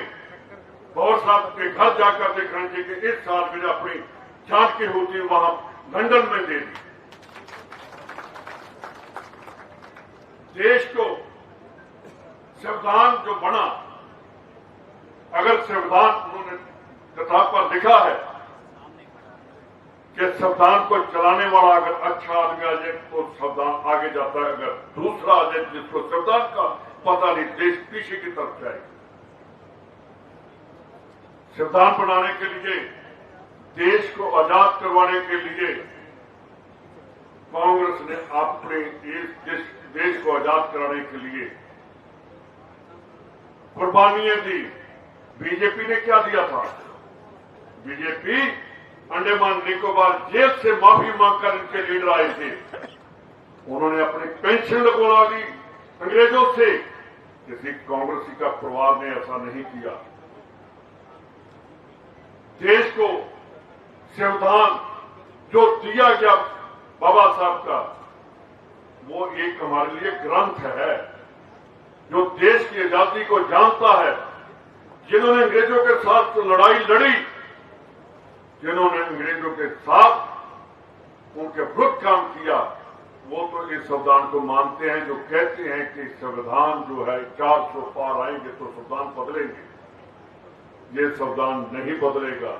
पवार साहब के घर जाकर देखना चाहिए कि इस साल में अपनी जान की होती वहां लंदन में दे दी। देश को संविधान जो बना, अगर संविधान उन्होंने किताब पर लिखा है कि संविधान को चलाने वाला अगर अच्छा आदमी आ जाए तो संविधान आगे जाता है, अगर दूसरा आ जाए जिसको संविधान का पता नहीं, देश पीछे की तरफ जाएगा। संविधान बनाने के लिए, देश को आजाद करवाने के लिए कांग्रेस ने अपने देश को आजाद कराने के लिए कुर्बानियां दी। बीजेपी ने क्या दिया था? बीजेपी अंडमान निकोबार जेल से माफी मांगकर इनके लीडर आए थे। उन्होंने अपनी पेंशन लगवा ली अंग्रेजों से। किसी कांग्रेसी का परिवार ने ऐसा नहीं किया। देश को संविधान जो दिया गया बाबा साहब का, वो एक हमारे लिए ग्रंथ है जो देश की आजादी को जानता है। जिन्होंने अंग्रेजों के साथ लड़ाई लड़ी, जिन्होंने अंग्रेजों के साथ उनके विरुद्ध काम किया, वो तो इस संविधान को मानते हैं, जो कहते हैं कि संविधान जो है 400 पार आएंगे तो संविधान बदलेंगे। ये संविधान नहीं बदलेगा।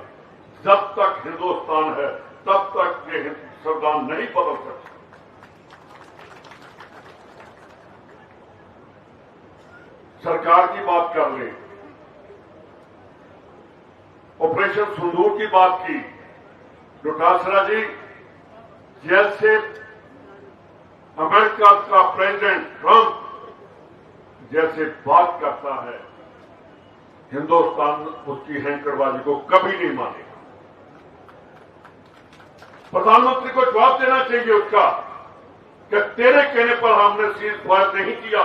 जब तक हिंदुस्तान है तब तक ये संविधान नहीं बदल सकता। सरकार की बात कर ले, ऑपरेशन सिंदूर की बात की, डोटासरा जी जेल से अमेरिका का प्रेसिडेंट ट्रंप जैसे बात करता है, हिंदुस्तान उसकी हैंकरबाजी को कभी नहीं मानेगा। प्रधानमंत्री को जवाब देना चाहिए उसका कि तेरे कहने पर हमने सीज फायर नहीं किया,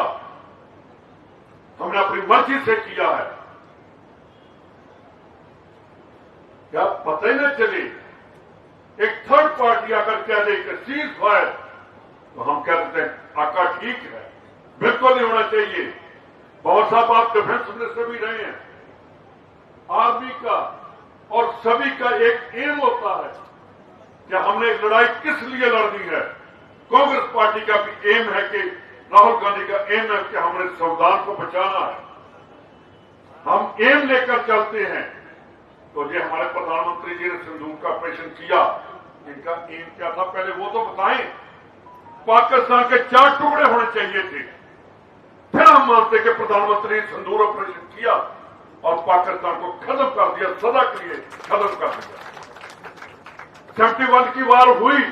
हमने अपनी मर्जी से किया है। क्या पता ही न चले, एक थर्ड पार्टी आकर कह दे कि सीज फायर, तो हम कह देते हैं आका ठीक है, बिल्कुल नहीं होना चाहिए। पवार साहब आप डिफेंस मिनिस्टर भी रहे हैं। आर्मी का और सभी का एक एम होता है कि हमने लड़ाई किस लिए लड़नी है। कांग्रेस पार्टी का भी एम है कि राहुल गांधी का एम है कि हमने संविधान को बचाना है। हम एम लेकर चलते हैं। तो ये हमारे प्रधानमंत्री जी ने सिंदूर का ऑपरेशन किया, इनका एम क्या था पहले वो तो बताएं। पाकिस्तान के 4 टुकड़े होने चाहिए थे, फिर हम मानते कि प्रधानमंत्री ने सिंदूर ऑपरेशन किया और पाकिस्तान को खत्म कर दिया, सदा के लिए खत्म कर दिया। 71 की वार हुई,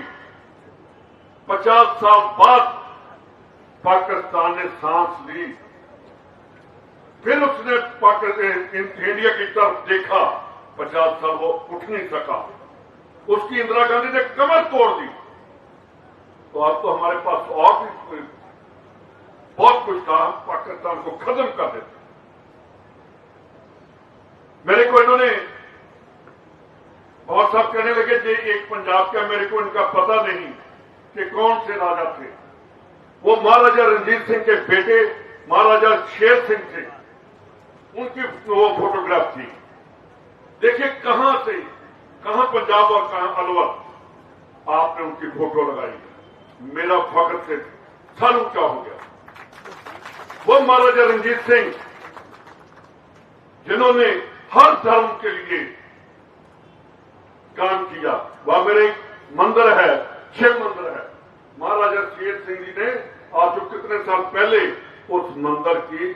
50 साल बाद पाकिस्तान ने सांस ली, फिर उसने इंडिया की तरफ देखा, 50 साल वो उठ नहीं सका, उसकी इंदिरा गांधी ने कमर तोड़ दी। तो अब तो हमारे पास और भी बहुत कुछ था, पाकिस्तान को खत्म कर देते। मेरे को इन्होंने बहुत साहब कहने लगे कि एक पंजाब का, मेरे को इनका पता नहीं कि कौन से राजा थे। वो महाराजा रणजीत सिंह के बेटे महाराजा शेर सिंह थे, उनकी वो फोटोग्राफ थी। देखिए कहां पंजाब और कहां अलवर आपने उनकी फोटो लगाई। मेरा फख्र से सर ऊंचा हो गया। वो महाराजा रणजीत सिंह जिन्होंने हर धर्म के लिए काम किया। वहां मेरे मंदिर है, शिव मंदिर है। महाराजा शेर सिंह जी ने आज जो कितने साल पहले उस मंदिर की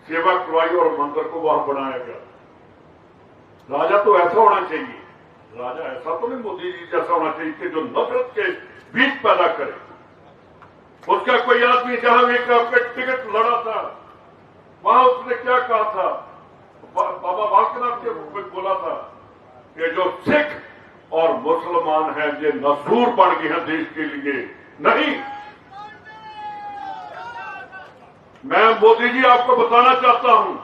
सेवा करवाई और मंदिर को वहां बनाया गया। राजा तो ऐसा होना चाहिए, राजा ऐसा तो नहीं मोदी जी जैसा होना चाहिए कि जो नफरत के बीज पैदा करे। उसका कोई आदमी जहां एक टिकट लड़ा था, वहां उसने क्या कहा था, बाबा बालकनाथ के बोला था कि जो सिख और मुसलमान हैं ये नसूर बन गए हैं देश के लिए। नहीं, मैं मोदी जी आपको बताना चाहता हूं